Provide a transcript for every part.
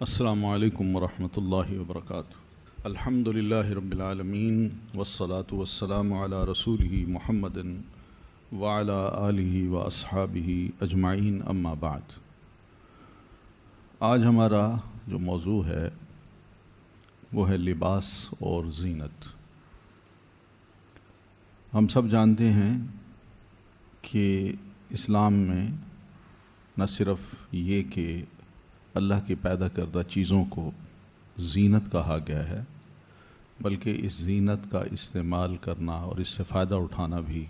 السلام علیکم ورحمۃ اللہ وبرکاتہ۔ الحمد للہ رب العالمین والصلاة والسلام علی رسولہ محمد وعلی آلہ واصحابہ اجمعین، اما بعد۔ آج ہمارا جو موضوع ہے وہ ہے لباس اور زینت۔ ہم سب جانتے ہیں کہ اسلام میں نہ صرف یہ کہ اللہ کی پیدا کردہ چیزوں کو زینت کہا گیا ہے، بلکہ اس زینت کا استعمال کرنا اور اس سے فائدہ اٹھانا بھی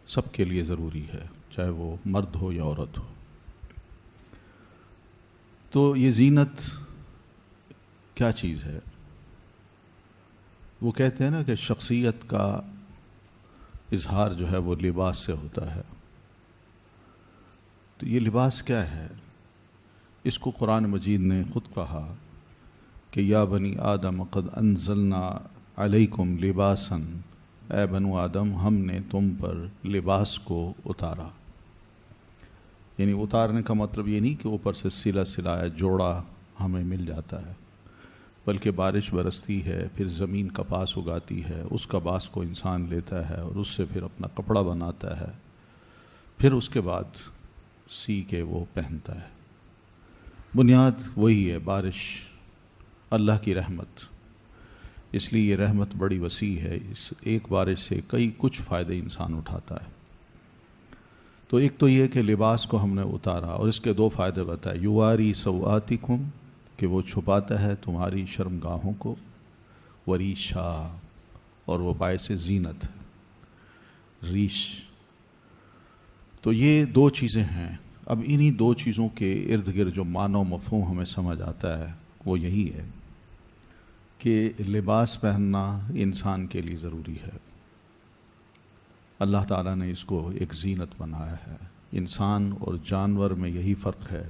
سب کے لیے ضروری ہے، چاہے وہ مرد ہو یا عورت ہو۔ تو یہ زینت کیا چیز ہے؟ وہ کہتے ہیں نا کہ شخصیت کا اظہار جو ہے وہ لباس سے ہوتا ہے۔ تو یہ لباس کیا ہے؟ اس کو قرآن مجید نے خود کہا کہ یا بنی آدم قد انزلنا علیکم لباسا، اے بنو آدم ہم نے تم پر لباس کو اتارا۔ یعنی اتارنے کا مطلب یہ نہیں کہ اوپر سے سلا سلایا جوڑا ہمیں مل جاتا ہے، بلکہ بارش برستی ہے، پھر زمین کپاس اگاتی ہے، اس کپاس کو انسان لیتا ہے اور اس سے پھر اپنا کپڑا بناتا ہے، پھر اس کے بعد سی کے وہ پہنتا ہے۔ بنیاد وہی ہے، بارش، اللہ کی رحمت۔ اس لیے یہ رحمت بڑی وسیع ہے، اس ایک بارش سے کچھ فائدے انسان اٹھاتا ہے۔ تو ایک تو یہ کہ لباس کو ہم نے اتارا اور اس کے دو فائدے بتائے، یواری سوآتکم، کہ وہ چھپاتا ہے تمہاری شرمگاہوں کو، وریشا، اور وہ باعث زینت ہے، ریش۔ تو یہ دو چیزیں ہیں۔ اب انہی دو چیزوں کے ارد گرد جو معنی و مفہوم ہمیں سمجھ آتا ہے وہ یہی ہے کہ لباس پہننا انسان کے لیے ضروری ہے۔ اللہ تعالیٰ نے اس کو ایک زینت بنایا ہے۔ انسان اور جانور میں یہی فرق ہے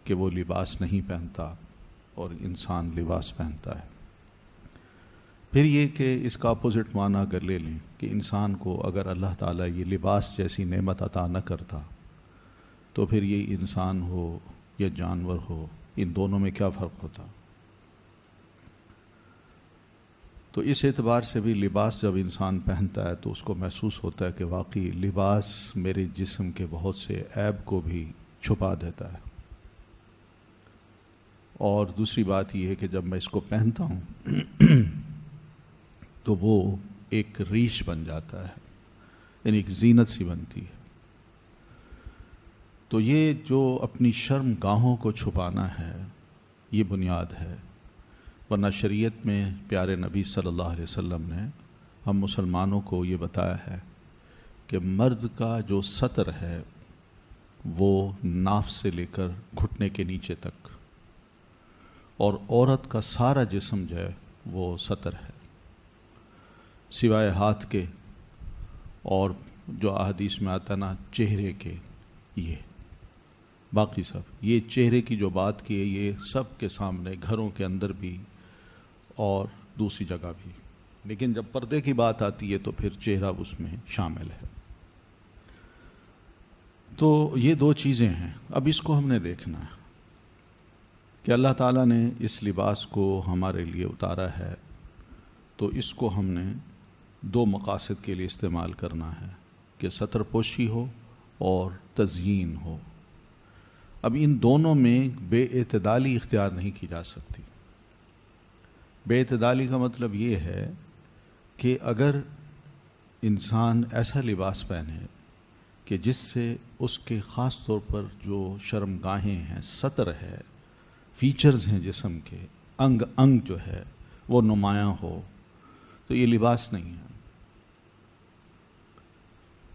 کہ وہ لباس نہیں پہنتا اور انسان لباس پہنتا ہے۔ پھر یہ کہ اس کا اپوزٹ معنی اگر لے لیں کہ انسان کو اگر اللہ تعالیٰ یہ لباس جیسی نعمت عطا نہ کرتا تو پھر یہ انسان ہو یا جانور ہو، ان دونوں میں کیا فرق ہوتا؟ تو اس اعتبار سے بھی لباس جب انسان پہنتا ہے تو اس کو محسوس ہوتا ہے کہ واقعی لباس میرے جسم کے بہت سے عیب کو بھی چھپا دیتا ہے۔ اور دوسری بات یہ ہے کہ جب میں اس کو پہنتا ہوں تو وہ ایک ریش بن جاتا ہے، یعنی ایک زینت سی بنتی ہے۔ تو یہ جو اپنی شرم گاہوں کو چھپانا ہے یہ بنیاد ہے، ورنہ شریعت میں پیارے نبی صلی اللہ علیہ وسلم نے ہم مسلمانوں کو یہ بتایا ہے کہ مرد کا جو ستر ہے وہ ناف سے لے کر گھٹنے کے نیچے تک، اور عورت کا سارا جسم جو ہے وہ ستر ہے، سوائے ہاتھ کے اور جو احادیث میں آتا نا چہرے کے، یہ باقی سب، یہ چہرے کی جو بات کی ہے یہ سب کے سامنے، گھروں کے اندر بھی اور دوسری جگہ بھی، لیکن جب پردے کی بات آتی ہے تو پھر چہرہ اس میں شامل ہے۔ تو یہ دو چیزیں ہیں۔ اب اس کو ہم نے دیکھنا ہے کہ اللہ تعالیٰ نے اس لباس کو ہمارے لیے اتارا ہے، تو اس کو ہم نے دو مقاصد کے لیے استعمال کرنا ہے کہ ستر پوشی ہو اور تزیین ہو۔ اب ان دونوں میں بے اعتدالی اختیار نہیں کی جا سکتی۔ بے اعتدالی کا مطلب یہ ہے کہ اگر انسان ایسا لباس پہنے کہ جس سے اس کے خاص طور پر جو شرمگاہیں ہیں، ستر ہے، فیچرز ہیں جسم کے، انگ جو ہے وہ نمایاں ہو، تو یہ لباس نہیں ہے۔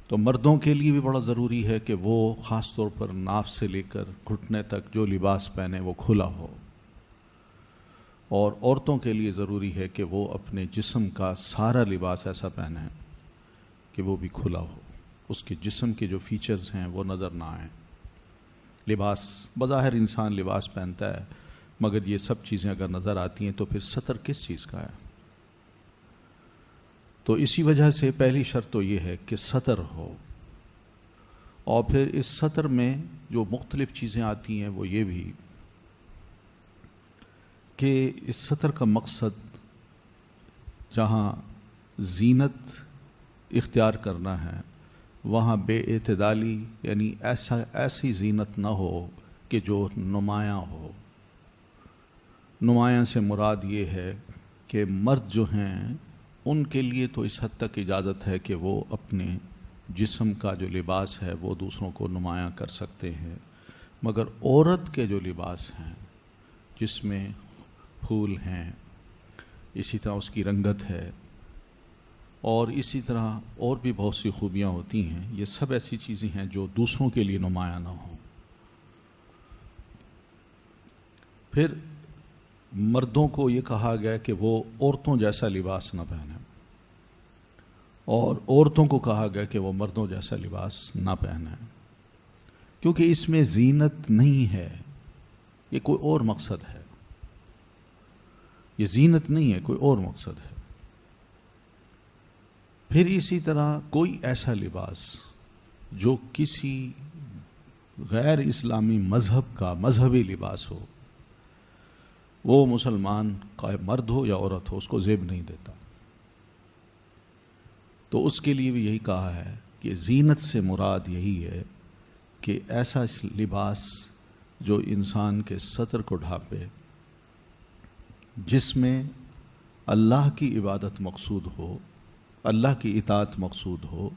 تو مردوں کے لیے بھی بڑا ضروری ہے کہ وہ خاص طور پر ناف سے لے کر گھٹنے تک جو لباس پہنے وہ کھلا ہو، اور عورتوں کے لیے ضروری ہے کہ وہ اپنے جسم کا سارا لباس ایسا پہنیں کہ وہ بھی کھلا ہو، اس کے جسم کے جو فیچرز ہیں وہ نظر نہ آئیں۔ لباس بظاہر انسان لباس پہنتا ہے، مگر یہ سب چیزیں اگر نظر آتی ہیں تو پھر ستر کس چیز کا ہے؟ تو اسی وجہ سے پہلی شرط تو یہ ہے کہ ستر ہو، اور پھر اس سطر میں جو مختلف چیزیں آتی ہیں وہ یہ بھی کہ اس سطر کا مقصد جہاں زینت اختیار کرنا ہے وہاں بے اعتدالی، یعنی ایسی زینت نہ ہو کہ جو نمایاں ہو۔ نمایاں سے مراد یہ ہے کہ مرد جو ہیں ان کے لیے تو اس حد تک اجازت ہے کہ وہ اپنے جسم کا جو لباس ہے وہ دوسروں کو نمایاں کر سکتے ہیں، مگر عورت کے جو لباس ہیں جس میں پھول ہیں، اسی طرح اس کی رنگت ہے، اور اسی طرح اور بھی بہت سی خوبیاں ہوتی ہیں، یہ سب ایسی چیزیں ہیں جو دوسروں کے لیے نمایاں نہ ہوں۔ پھر مردوں کو یہ کہا گیا کہ وہ عورتوں جیسا لباس نہ پہنیں، اور عورتوں کو کہا گیا کہ وہ مردوں جیسا لباس نہ پہنیں، کیونکہ اس میں زینت نہیں ہے، یہ کوئی اور مقصد ہے۔ یہ زینت نہیں ہے، کوئی اور مقصد ہے۔ پھر اسی طرح کوئی ایسا لباس جو کسی غیر اسلامی مذہب کا مذہبی لباس ہو، وہ مسلمان کا مرد ہو یا عورت ہو، اس کو زیب نہیں دیتا۔ تو اس کے لیے بھی یہی کہا ہے کہ زینت سے مراد یہی ہے کہ ایسا لباس جو انسان کے سطر کو ڈھانپے، جس میں اللہ کی عبادت مقصود ہو، اللہ کی اطاعت مقصود ہو،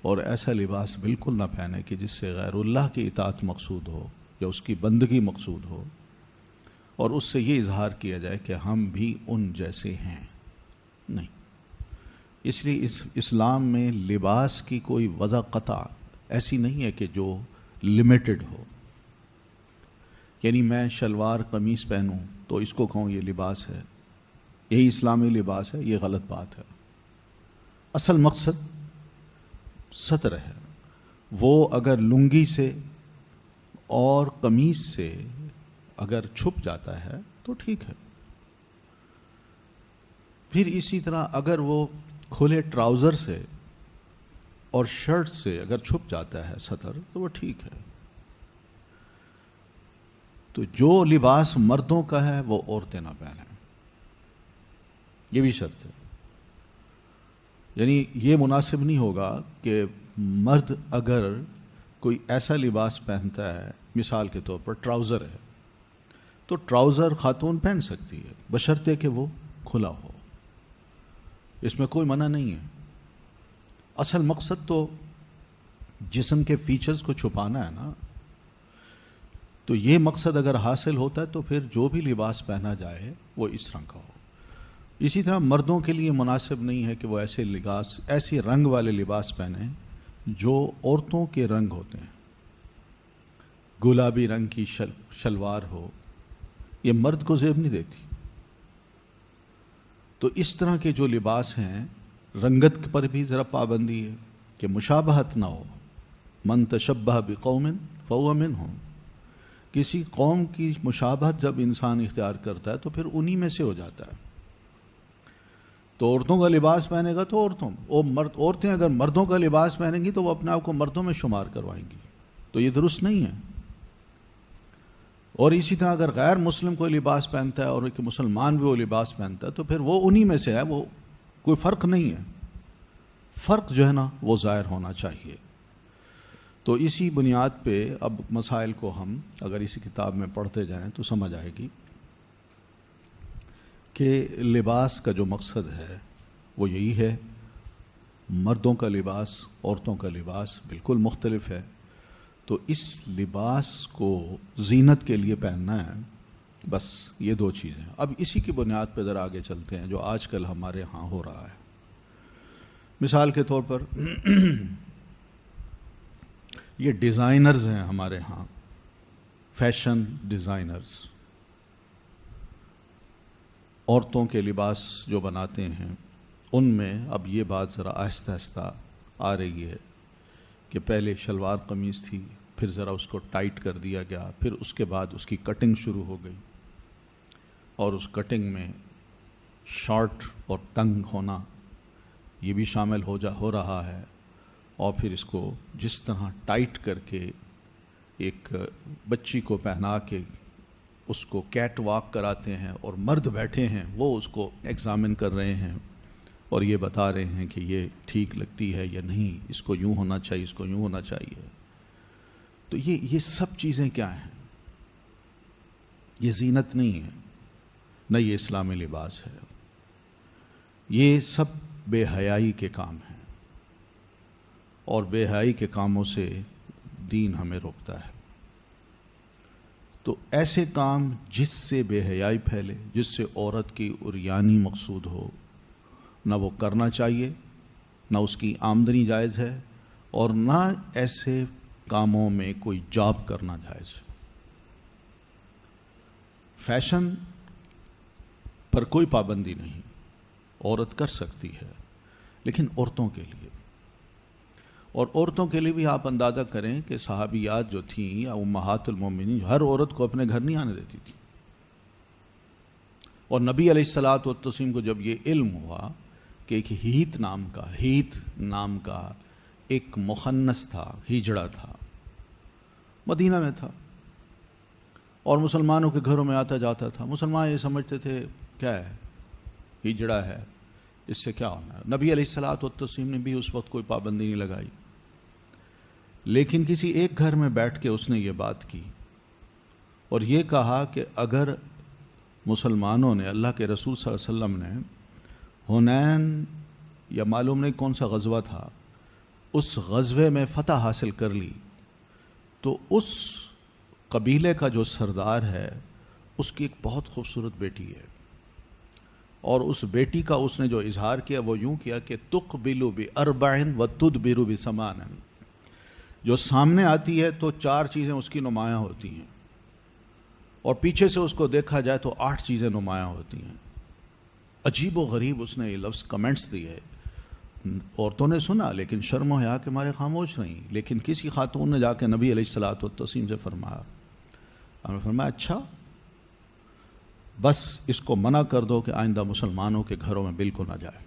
اور ایسا لباس بالکل نہ پہنے کہ جس سے غیر اللہ کی اطاعت مقصود ہو یا اس کی بندگی مقصود ہو، اور اس سے یہ اظہار کیا جائے کہ ہم بھی ان جیسے ہیں۔ نہیں، اس لیے اسلام میں لباس کی کوئی وضع قطع ایسی نہیں ہے کہ جو لمیٹڈ ہو، یعنی میں شلوار قمیص پہنوں تو اس کو کہوں یہ لباس ہے، یہی اسلامی لباس ہے، یہ غلط بات ہے۔ اصل مقصد ستر ہے۔ وہ اگر لنگی سے اور قمیص سے اگر چھپ جاتا ہے تو ٹھیک ہے۔ پھر اسی طرح اگر وہ کھلے ٹراؤزر سے اور شرٹ سے اگر چھپ جاتا ہے سطر تو وہ ٹھیک ہے۔ تو جو لباس مردوں کا ہے وہ عورتیں نہ پہنیں، یہ بھی شرط ہے۔ یعنی یہ مناسب نہیں ہوگا کہ مرد اگر کوئی ایسا لباس پہنتا ہے، مثال کے طور پر ٹراؤزر ہے، تو ٹراؤزر خاتون پہن سکتی ہے بشرطے کہ وہ کھلا ہو، اس میں کوئی منع نہیں ہے۔ اصل مقصد تو جسم کے فیچرز کو چھپانا ہے نا، تو یہ مقصد اگر حاصل ہوتا ہے تو پھر جو بھی لباس پہنا جائے وہ اس رنگ کا ہو۔ اسی طرح مردوں کے لیے مناسب نہیں ہے کہ وہ ایسے رنگ والے لباس پہنیں جو عورتوں کے رنگ ہوتے ہیں۔ گلابی رنگ کی شلوار ہو، یہ مرد کو زیب نہیں دیتی۔ تو اس طرح کے جو لباس ہیں، رنگت پر بھی ذرا پابندی ہے کہ مشابہت نہ ہو۔ من تشبہ بقوم فہو منہم، کسی قوم کی مشابہت جب انسان اختیار کرتا ہے تو پھر انہی میں سے ہو جاتا ہے۔ تو عورتوں کا لباس پہنے گا تو عورتیں اگر مردوں کا لباس پہنیں گی تو وہ اپنے آپ کو مردوں میں شمار کروائیں گی، تو یہ درست نہیں ہے۔ اور اسی طرح اگر غیر مسلم کوئی لباس پہنتا ہے اور ایک مسلمان بھی وہ لباس پہنتا ہے تو پھر وہ انہی میں سے ہے، وہ کوئی فرق نہیں ہے۔ فرق جو ہے نا وہ ظاہر ہونا چاہیے۔ تو اسی بنیاد پہ اب مسائل کو ہم اگر اسی کتاب میں پڑھتے جائیں تو سمجھ آئے گی کہ لباس کا جو مقصد ہے وہ یہی ہے۔ مردوں کا لباس، عورتوں کا لباس بالکل مختلف ہے، تو اس لباس کو زینت کے لیے پہننا ہے، بس یہ دو چیزیں۔ اب اسی کی بنیاد پہ ذرا آگے چلتے ہیں جو آج کل ہمارے ہاں ہو رہا ہے۔ مثال کے طور پر یہ ڈیزائنرز ہیں ہمارے ہاں، فیشن ڈیزائنرز، عورتوں کے لباس جو بناتے ہیں، ان میں اب یہ بات ذرا آہستہ آہستہ آ رہی ہے کہ پہلے شلوار قمیص تھی، پھر ذرا اس کو ٹائٹ کر دیا گیا، پھر اس کے بعد اس کی کٹنگ شروع ہو گئی، اور اس کٹنگ میں شارٹ اور تنگ ہونا یہ بھی شامل ہو رہا ہے، اور پھر اس کو جس طرح ٹائٹ کر کے ایک بچی کو پہنا کے اس کو کیٹ واک کراتے ہیں اور مرد بیٹھے ہیں وہ اس کو ایگزامن کر رہے ہیں اور یہ بتا رہے ہیں کہ یہ ٹھیک لگتی ہے یا نہیں، اس کو یوں ہونا چاہیے، اس کو یوں ہونا چاہیے. تو یہ سب چیزیں کیا ہیں؟ یہ زینت نہیں ہے، نہ یہ اسلامی لباس ہے. یہ سب بے حیائی کے کام ہیں، اور بے حیائی کے کاموں سے دین ہمیں روکتا ہے. تو ایسے کام جس سے بے حیائی پھیلے، جس سے عورت کی عریانی مقصود ہو، نہ وہ کرنا چاہیے، نہ اس کی آمدنی جائز ہے، اور نہ ایسے کاموں میں کوئی جاب کرنا جائز ہے. فیشن پر کوئی پابندی نہیں، عورت کر سکتی ہے، لیکن عورتوں کے لیے. اور عورتوں کے لیے بھی آپ اندازہ کریں کہ صحابیات جو تھیں یا امہات المومنین، ہر عورت کو اپنے گھر نہیں آنے دیتی تھی. اور نبی علیہ الصلاۃ والتسلیم کو جب یہ علم ہوا کہ ایک ہیت نام کا ایک مخنث تھا، ہجڑا تھا، مدینہ میں تھا اور مسلمانوں کے گھروں میں آتا جاتا تھا، مسلمان یہ سمجھتے تھے کیا ہے، ہجڑا ہے، اس سے کیا ہونا ہے. نبی علیہ الصلاۃ والتسلیم نے بھی اس وقت کوئی پابندی نہیں لگائی، لیکن کسی ایک گھر میں بیٹھ کے اس نے یہ بات کی اور یہ کہا کہ اگر مسلمانوں نے، اللہ کے رسول صلی اللہ علیہ وسلم نے حنین یا معلوم نہیں کون سا غزوہ تھا، اس غزوے میں فتح حاصل کر لی، تو اس قبیلے کا جو سردار ہے اس کی ایک بہت خوبصورت بیٹی ہے، اور اس بیٹی کا اس نے جو اظہار کیا وہ یوں کیا کہ تقبل باربع وتدبر بثمان، جو سامنے آتی ہے تو 4 چیزیں اس کی نمایاں ہوتی ہیں، اور پیچھے سے اس کو دیکھا جائے تو 8 چیزیں نمایاں ہوتی ہیں. عجیب و غریب اس نے یہ لفظ کمنٹس دیے. عورتوں نے سنا لیکن شرم و حیا کے مارے خاموش رہیں. لیکن کسی خاتون نے جا کے نبی علیہ الصلاۃ والتسلیم سے فرمایا، ہم نے فرمایا اچھا بس اس کو منع کر دو کہ آئندہ مسلمانوں کے گھروں میں بالکل نہ جائے،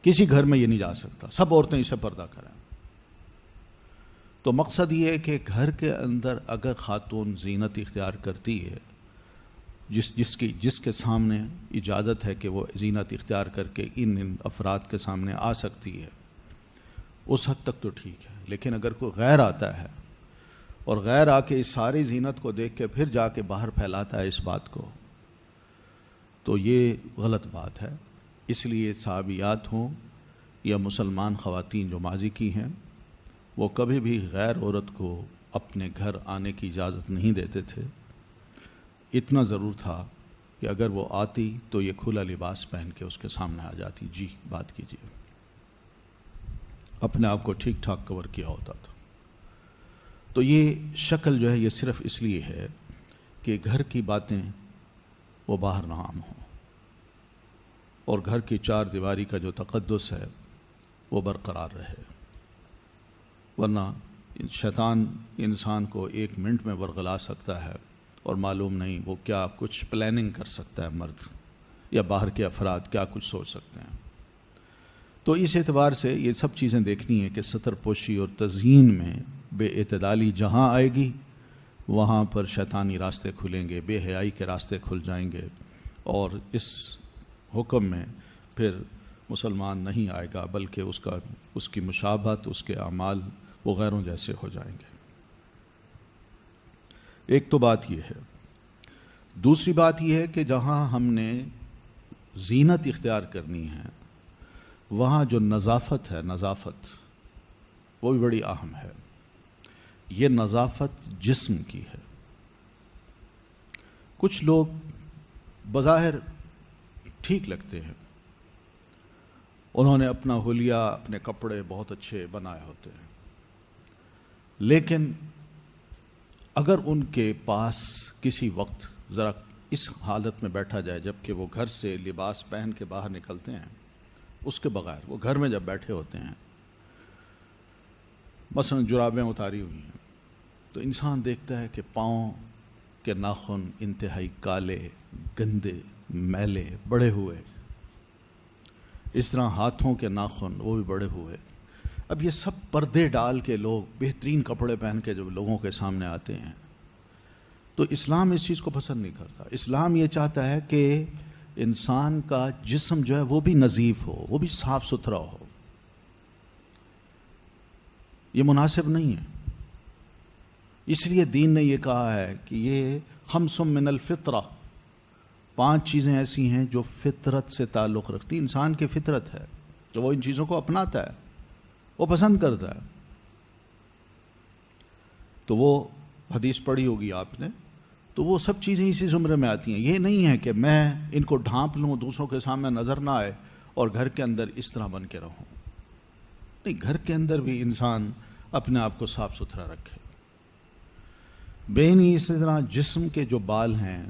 کسی گھر میں یہ نہیں جا سکتا، سب عورتیں اسے پردہ کریں. تو مقصد یہ ہے کہ گھر کے اندر اگر خاتون زینت اختیار کرتی ہے، جس کے سامنے اجازت ہے کہ وہ زینت اختیار کر کے ان افراد کے سامنے آ سکتی ہے، اس حد تک تو ٹھیک ہے. لیکن اگر کوئی غیر آتا ہے اور غیر آ کے اس ساری زینت کو دیکھ کے پھر جا کے باہر پھیلاتا ہے اس بات کو، تو یہ غلط بات ہے. اس لیے صحابیات ہوں یا مسلمان خواتین جو ماضی کی ہیں، وہ کبھی بھی غیر عورت کو اپنے گھر آنے کی اجازت نہیں دیتے تھے. اتنا ضرور تھا کہ اگر وہ آتی تو یہ کھلا لباس پہن کے اس کے سامنے آ جاتی، جی بات کیجیے، اپنے آپ کو ٹھیک ٹھاک کور کیا ہوتا تھا. تو یہ شکل جو ہے یہ صرف اس لیے ہے کہ گھر کی باتیں وہ باہر نہ عام ہوں، اور گھر کی 4 دیواری کا جو تقدس ہے وہ برقرار رہے. ورنہ شیطان انسان کو 1 منٹ میں ورغلا سکتا ہے اور معلوم نہیں وہ کیا کچھ پلاننگ کر سکتا ہے، مرد یا باہر کے افراد کیا کچھ سوچ سکتے ہیں. تو اس اعتبار سے یہ سب چیزیں دیکھنی ہے کہ ستر پوشی اور تزئین میں بے اعتدالی جہاں آئے گی وہاں پر شیطانی راستے کھلیں گے، بے حیائی کے راستے کھل جائیں گے، اور اس حکم میں پھر مسلمان نہیں آئے گا، بلکہ اس کی مشابہت، اس کے اعمال وہ غیروں جیسے ہو جائیں گے. ایک تو بات یہ ہے. دوسری بات یہ ہے کہ جہاں ہم نے زینت اختیار کرنی ہے وہاں جو نظافت ہے، نظافت وہ بھی بڑی اہم ہے. یہ نظافت جسم کی ہے. کچھ لوگ بظاہر ٹھیک لگتے ہیں، انہوں نے اپنا حلیہ، اپنے کپڑے بہت اچھے بنائے ہوتے ہیں، لیکن اگر ان کے پاس کسی وقت ذرا اس حالت میں بیٹھا جائے جب کہ وہ گھر سے لباس پہن کے باہر نکلتے ہیں، اس کے بغیر وہ گھر میں جب بیٹھے ہوتے ہیں، مثلا جرابیں اتاری ہوئی ہیں، تو انسان دیکھتا ہے کہ پاؤں کے ناخن انتہائی کالے، گندے، میلے، بڑے ہوئے، اس طرح ہاتھوں کے ناخن وہ بھی بڑے ہوئے. اب یہ سب پردے ڈال کے لوگ بہترین کپڑے پہن کے جب لوگوں کے سامنے آتے ہیں تو اسلام اس چیز کو پسند نہیں کرتا. اسلام یہ چاہتا ہے کہ انسان کا جسم جو ہے وہ بھی نظیف ہو، وہ بھی صاف ستھرا ہو. یہ مناسب نہیں ہے. اس لیے دین نے یہ کہا ہے کہ یہ خمس من الفطرہ، 5 چیزیں ایسی ہیں جو فطرت سے تعلق رکھتی. انسان کی فطرت ہے کہ وہ ان چیزوں کو اپناتا ہے، وہ پسند کرتا ہے. تو وہ حدیث پڑھی ہوگی آپ نے، تو وہ سب چیزیں اسی زمرے میں آتی ہیں. یہ نہیں ہے کہ میں ان کو ڈھانپ لوں، دوسروں کے سامنے نظر نہ آئے اور گھر کے اندر اس طرح بن کے رہوں. نہیں، گھر کے اندر بھی انسان اپنے آپ کو صاف ستھرا رکھے. بینی اسی طرح جسم کے جو بال ہیں،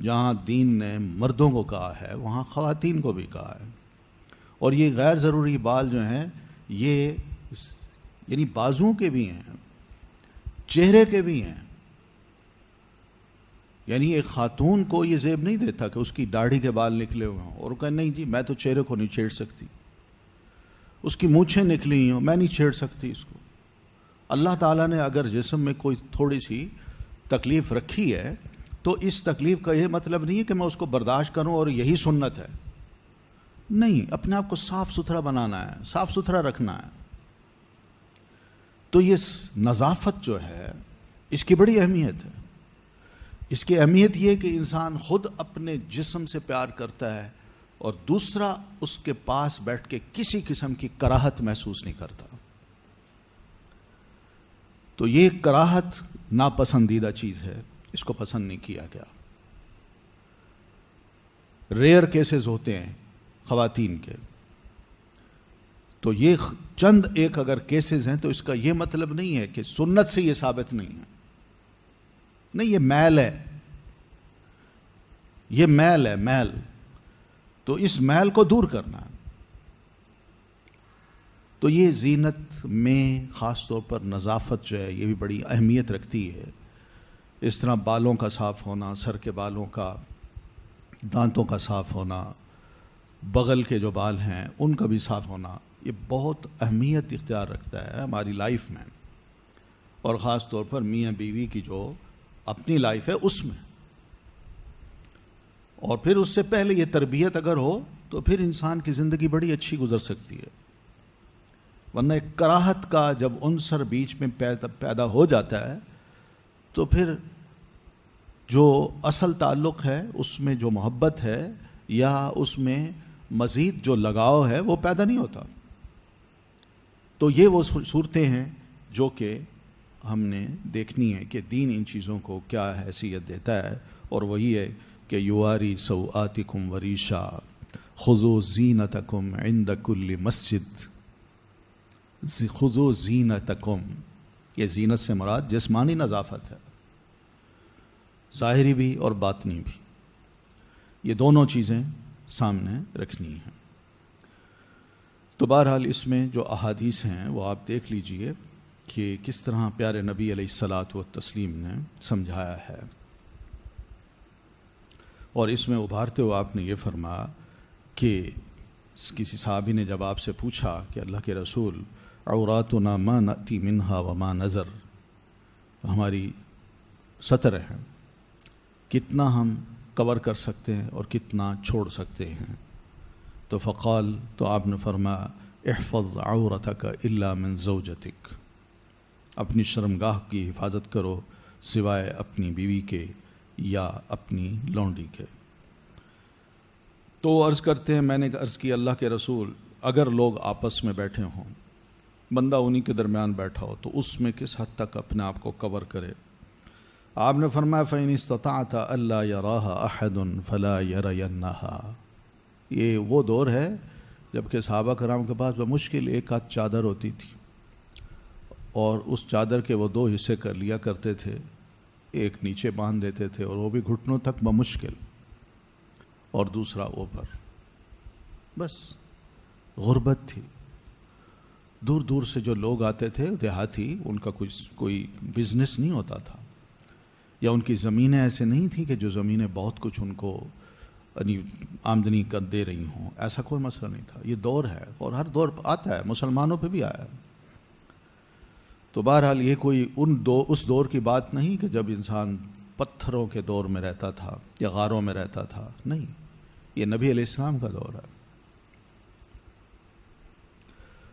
جہاں دین نے مردوں کو کہا ہے وہاں خواتین کو بھی کہا ہے. اور یہ غیر ضروری بال جو ہیں یہ یعنی بازوں کے بھی ہیں، چہرے کے بھی ہیں. یعنی ایک خاتون کو یہ زیب نہیں دیتا کہ اس کی داڑھی کے بال نکلے ہوئے ہوں اور کہا نہیں جی میں تو چہرے کو نہیں چھیڑ سکتی، اس کی مونچھیں نکلی ہوں میں نہیں چھیڑ سکتی اس کو. اللہ تعالیٰ نے اگر جسم میں کوئی تھوڑی سی تکلیف رکھی ہے تو اس تکلیف کا یہ مطلب نہیں ہے کہ میں اس کو برداشت کروں اور یہی سنت ہے. نہیں، اپنے آپ کو صاف ستھرا بنانا ہے، صاف ستھرا رکھنا ہے. تو یہ نظافت جو ہے اس کی بڑی اہمیت ہے. اس کی اہمیت یہ کہ انسان خود اپنے جسم سے پیار کرتا ہے اور دوسرا اس کے پاس بیٹھ کے کسی قسم کی کراہت محسوس نہیں کرتا. تو یہ کراہت ناپسندیدہ چیز ہے، اس کو پسند نہیں کیا گیا. ریئر کیسز ہوتے ہیں خواتین کے، تو یہ چند ایک اگر کیسز ہیں تو اس کا یہ مطلب نہیں ہے کہ سنت سے یہ ثابت نہیں ہے. نہیں، یہ میل ہے، یہ میل ہے، میل. تو اس میل کو دور کرنا ہے. تو یہ زینت میں خاص طور پر نظافت جو ہے یہ بھی بڑی اہمیت رکھتی ہے. اس طرح بالوں کا صاف ہونا، سر کے بالوں کا، دانتوں کا صاف ہونا، بغل کے جو بال ہیں ان کا بھی صاف ہونا، یہ بہت اہمیت اختیار رکھتا ہے ہماری لائف میں، اور خاص طور پر میاں بیوی کی جو اپنی لائف ہے اس میں. اور پھر اس سے پہلے یہ تربیت اگر ہو تو پھر انسان کی زندگی بڑی اچھی گزر سکتی ہے. ورنہ ایک کراہت کا جب عنصر بیچ میں پیدا ہو جاتا ہے تو پھر جو اصل تعلق ہے اس میں جو محبت ہے یا اس میں مزید جو لگاؤ ہے وہ پیدا نہیں ہوتا. تو یہ وہ صورتیں ہیں جو کہ ہم نے دیکھنی ہے کہ دین ان چیزوں کو کیا حیثیت دیتا ہے. اور وہی ہے کہ یواری سوآتکم وریشا خذوا زینتکم عند کل مسجد. خذوا زینتکم، یہ زینت سے مراد جسمانی نظافت ہے، ظاہری بھی اور باطنی بھی. یہ دونوں چیزیں سامنے رکھنی ہیں. تو بہرحال اس میں جو احادیث ہیں وہ آپ دیکھ لیجئے کہ کس طرح پیارے نبی علیہ الصلاۃ والتسلیم نے سمجھایا ہے. اور اس میں ابھارتے ہوئے آپ نے یہ فرمایا کہ کسی صحابی نے جب آپ سے پوچھا کہ اللہ کے رسول عوراتنا ما نأتی منہا وما نظر، ہماری سطر ہے، کتنا ہم کور کر سکتے ہیں اور کتنا چھوڑ سکتے ہیں. تو فقال، تو آپ نے فرمایا احفظ عورتک الا من زوجتک، اپنی شرمگاہ کی حفاظت کرو سوائے اپنی بیوی کے یا اپنی لونڈی کے. تو عرض کرتے ہیں، میں نے عرض کی اللہ کے رسول اگر لوگ آپس میں بیٹھے ہوں، بندہ انہی کے درمیان بیٹھا ہو تو اس میں کس حد تک اپنے آپ کو کور کرے. آپ نے فرمایا فَإِنِ اسْتَطَعْتَ أَلَّا يَرَاهَا أَحَدٌ فَلَا يَرَيَنَّهَا. یہ وہ دور ہے جب کہ صحابہ کرام کے پاس بمشکل ایک ہاتھ چادر ہوتی تھی اور اس چادر کے وہ 2 حصے کر لیا کرتے تھے، ایک نیچے باندھ دیتے تھے اور وہ بھی گھٹنوں تک بمشکل، اور دوسرا اوپر. بس غربت تھی. دور دور سے جو لوگ آتے تھے دیہاتی، ان کا کوئی بزنس نہیں ہوتا تھا، یا ان کی زمینیں ایسے نہیں تھیں کہ جو زمینیں بہت کچھ ان کو آمدنی کر دے رہی ہوں، ایسا کوئی مسئلہ نہیں تھا. یہ دور ہے اور ہر دور آتا ہے، مسلمانوں پہ بھی آیا ہے. تو بہرحال یہ کوئی اس دور کی بات نہیں کہ جب انسان پتھروں کے دور میں رہتا تھا یا غاروں میں رہتا تھا، نہیں، یہ نبی علیہ السلام کا دور ہے۔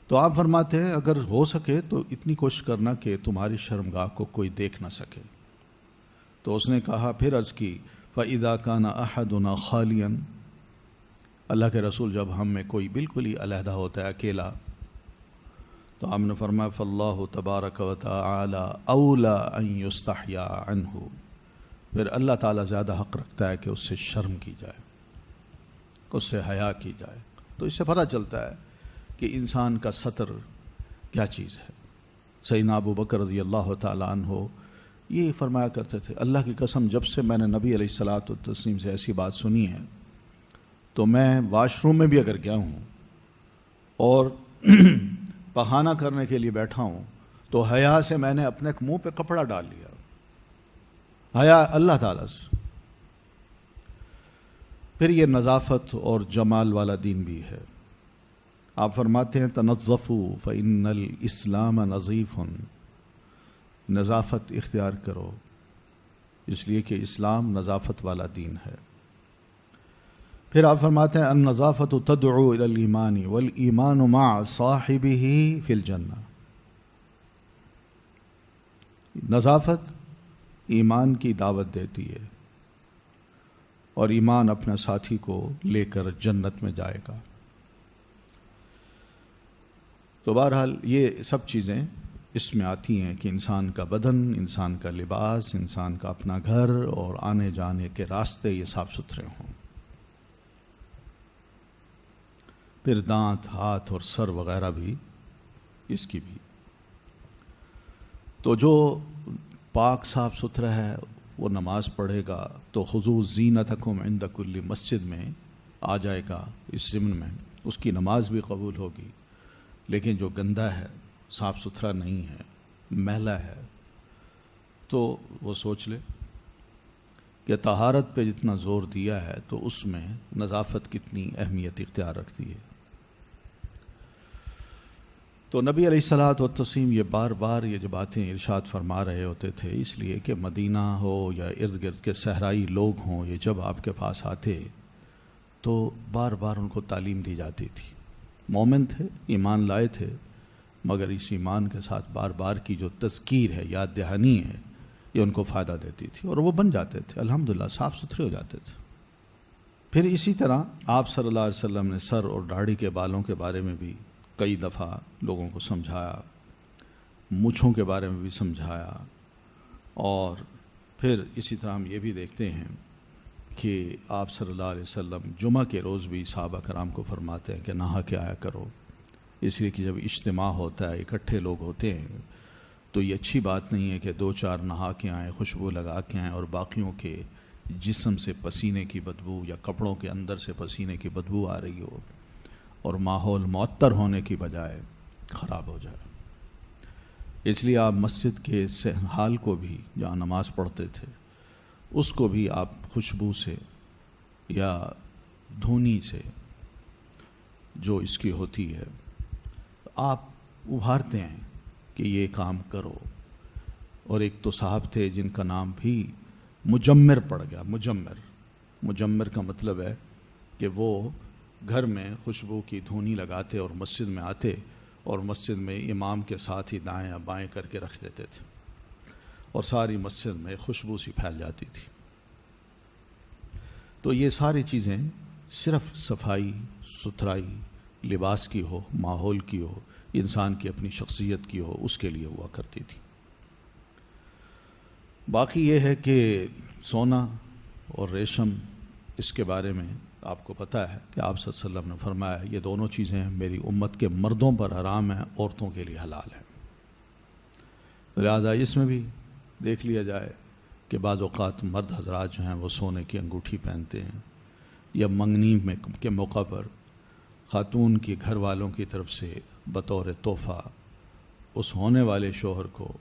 تو آپ فرماتے ہیں اگر ہو سکے تو اتنی کوشش کرنا کہ تمہاری شرمگاہ کو کوئی دیکھ نہ سکے۔ تو اس نے کہا، پھر عرض کی، فَإِذَا كَانَ أَحَدُنَا خَالِيًا، اللہ کے رسول جب ہم میں کوئی بالکل ہی علیحدہ ہوتا ہے، اکیلا، تو آپ نے فرمایا فَاللَّهُ تَبَارَكَ وَتَعَالَى أَوْلَى أَن يُسْتَحْيَا عَنْهُ، پھر اللہ تعالیٰ زیادہ حق رکھتا ہے کہ اس سے شرم کی جائے، اس سے حیا کی جائے۔ تو اس سے پتہ چلتا ہے کہ انسان کا ستر کیا چیز ہے۔ سیدنا ابو بکر رضی اللہ تعالیٰ عنہ یہ فرمایا کرتے تھے، اللہ کی قسم جب سے میں نے نبی علیہ الصلاۃ والتسلیم سے ایسی بات سنی ہے تو میں واش روم میں بھی اگر گیا ہوں اور پخانہ کرنے کے لیے بیٹھا ہوں تو حیا سے میں نے اپنے منہ پہ کپڑا ڈال لیا، حیا اللہ تعالیٰ سے۔ پھر یہ نظافت اور جمال والا دین بھی ہے۔ آپ فرماتے ہیں تنظفوا فإن الاسلام نظیف، نظافت اختیار کرو اس لیے کہ اسلام نظافت والا دین ہے۔ پھر آپ فرماتے ہیں النظافت تدعو الی الایمان والایمان مع صاحبہ فی الجنہ، نظافت ایمان کی دعوت دیتی ہے اور ایمان اپنا ساتھی کو لے کر جنت میں جائے گا۔ تو بہرحال یہ سب چیزیں اس میں آتی ہیں کہ انسان کا بدن، انسان کا لباس، انسان کا اپنا گھر اور آنے جانے کے راستے یہ صاف ستھرے ہوں۔ پھر دانت، ہاتھ اور سر وغیرہ بھی اس کی بھی۔ تو جو پاک صاف ستھرا ہے وہ نماز پڑھے گا تو خذوا زینتکم عند کل مسجد میں آ جائے گا، اس ضمن میں اس کی نماز بھی قبول ہوگی۔ لیکن جو گندا ہے، صاف ستھرا نہیں ہے، میلا ہے، تو وہ سوچ لے کہ طہارت پہ جتنا زور دیا ہے تو اس میں نظافت کتنی اہمیت اختیار رکھتی ہے۔ تو نبی علیہ الصلاۃ والتسلیم یہ بار بار یہ جو باتیں ارشاد فرما رہے ہوتے تھے، اس لیے کہ مدینہ ہو یا ارد گرد کے صحرائی لوگ ہوں، یہ جب آپ کے پاس آتے تو بار بار ان کو تعلیم دی جاتی تھی۔ مومن تھے، ایمان لائے تھے، مگر اس ایمان کے ساتھ بار بار کی جو تذکیر ہے، یاد دہانی ہے، یہ ان کو فائدہ دیتی تھی اور وہ بن جاتے تھے، الحمدللہ صاف ستھرے ہو جاتے تھے۔ پھر اسی طرح آپ صلی اللہ علیہ وسلم نے سر اور داڑھی کے بالوں کے بارے میں بھی کئی دفعہ لوگوں کو سمجھایا، مونچھوں کے بارے میں بھی سمجھایا، اور پھر اسی طرح ہم یہ بھی دیکھتے ہیں کہ آپ صلی اللہ علیہ وسلم جمعہ کے روز بھی صحابہ کرام کو فرماتے ہیں کہ نہا کے آیا کرو، اس لیے کہ جب اجتماع ہوتا ہے، اکٹھے لوگ ہوتے ہیں، تو یہ اچھی بات نہیں ہے کہ دو چار نہا کے آئیں، خوشبو لگا کے آئیں اور باقیوں کے جسم سے پسینے کی بدبو یا کپڑوں کے اندر سے پسینے کی بدبو آ رہی ہو اور ماحول معطر ہونے کی بجائے خراب ہو جائے۔ اس لیے آپ مسجد کے حال کو بھی جہاں نماز پڑھتے تھے اس کو بھی آپ خوشبو سے یا دھونی سے جو اس کی ہوتی ہے آپ ابھارتے ہیں کہ یہ کام کرو۔ اور ایک تو صاحب تھے جن کا نام بھی مجمر پڑ گیا، مجمر کا مطلب ہے کہ وہ گھر میں خوشبو کی دھونی لگاتے اور مسجد میں آتے اور مسجد میں امام کے ساتھ ہی دائیں بائیں کر کے رکھ دیتے تھے اور ساری مسجد میں خوشبو سی پھیل جاتی تھی۔ تو یہ ساری چیزیں صرف صفائی ستھرائی لباس کی ہو، ماحول کی ہو، انسان کی اپنی شخصیت کی ہو، اس کے لیے ہوا کرتی تھی۔ باقی یہ ہے کہ سونا اور ریشم، اس کے بارے میں آپ کو پتہ ہے کہ آپ صلی اللہ علیہ وسلم نے فرمایا یہ دونوں چیزیں میری امت کے مردوں پر حرام ہیں، عورتوں کے لیے حلال ہیں۔ لہذا اس میں بھی دیکھ لیا جائے کہ بعض اوقات مرد حضرات جو ہیں وہ سونے کی انگوٹھی پہنتے ہیں، یا منگنی میں کے موقع پر خاتون کی گھر والوں کی طرف سے بطور تحفہ اس ہونے والے شوہر کو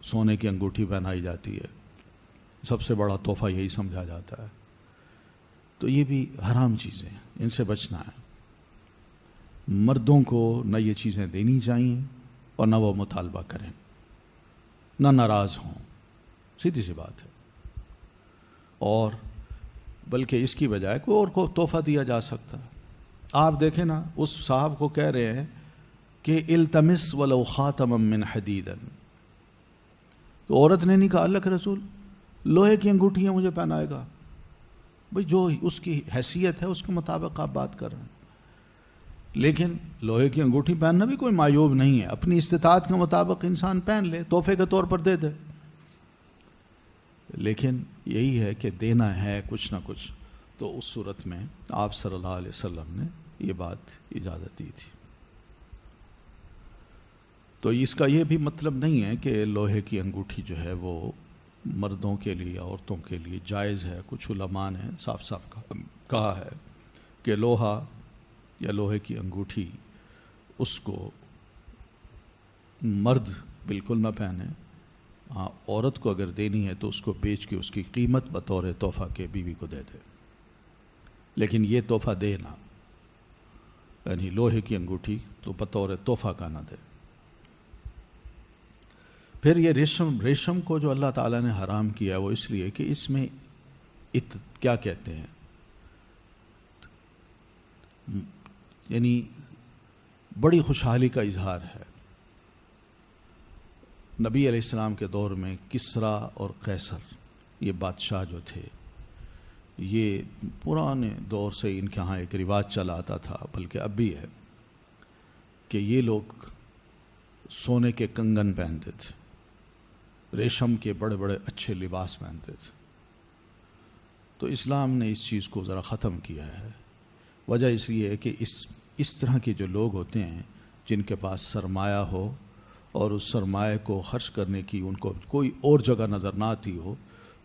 سونے کی انگوٹھی پہنائی جاتی ہے، سب سے بڑا تحفہ یہی سمجھا جاتا ہے۔ تو یہ بھی حرام چیزیں ہیں، ان سے بچنا ہے۔ مردوں کو نہ یہ چیزیں دینی چاہیے اور نہ وہ مطالبہ کریں، نہ ناراض ہوں، سیدھی سی بات ہے۔ اور بلکہ اس کی بجائے کوئی اور کو تحفہ دیا جا سکتا ہے۔ آپ دیکھیں نا، اس صاحب کو کہہ رہے ہیں کہ التمس ولو خاتما من حدید، تو عورت نے نہیں کہا اللہ کے رسول لوہے کی انگوٹھیاں مجھے پہنائے گا۔ بھئی جو اس کی حیثیت ہے اس کے مطابق آپ بات کر رہے ہیں، لیکن لوہے کی انگوٹھی پہننا بھی کوئی معیوب نہیں ہے، اپنی استطاعت کے مطابق انسان پہن لے، تحفے کے طور پر دے دے۔ لیکن یہی ہے کہ دینا ہے کچھ نہ کچھ، تو اس صورت میں آپ صلی اللہ علیہ وسلم نے یہ بات اجازت دی تھی۔ تو اس کا یہ بھی مطلب نہیں ہے کہ لوہے کی انگوٹھی جو ہے وہ مردوں کے لیے عورتوں کے لیے جائز ہے۔ کچھ علماء نے صاف صاف کہا ہے کہ لوہا یا لوہے کی انگوٹھی اس کو مرد بالکل نہ پہنے، ہاں عورت کو اگر دینی ہے تو اس کو بیچ کے اس کی قیمت بطور تحفہ کے بیوی کو دے دے، لیکن یہ تحفہ دے نہ، یعنی لوہے کی انگوٹھی تو بطور تحفہ کا نہ دے۔ پھر یہ ریشم کو جو اللہ تعالیٰ نے حرام کیا وہ اس لیے کہ اس میں کیا کہتے ہیں، یعنی بڑی خوشحالی کا اظہار ہے۔ نبی علیہ السلام کے دور میں کسریٰ اور قیصر، یہ بادشاہ جو تھے، یہ پرانے دور سے ان کے ہاں ایک رواج چلا آتا تھا، بلکہ اب بھی ہے، کہ یہ لوگ سونے کے کنگن پہنتے تھے، ریشم کے بڑے بڑے اچھے لباس پہنتے تھے۔ تو اسلام نے اس چیز کو ذرا ختم کیا ہے۔ وجہ اس لیے ہے کہ اس طرح کے جو لوگ ہوتے ہیں جن کے پاس سرمایہ ہو اور اس سرمایہ کو خرچ کرنے کی ان کو کوئی اور جگہ نظر نہ آتی ہو،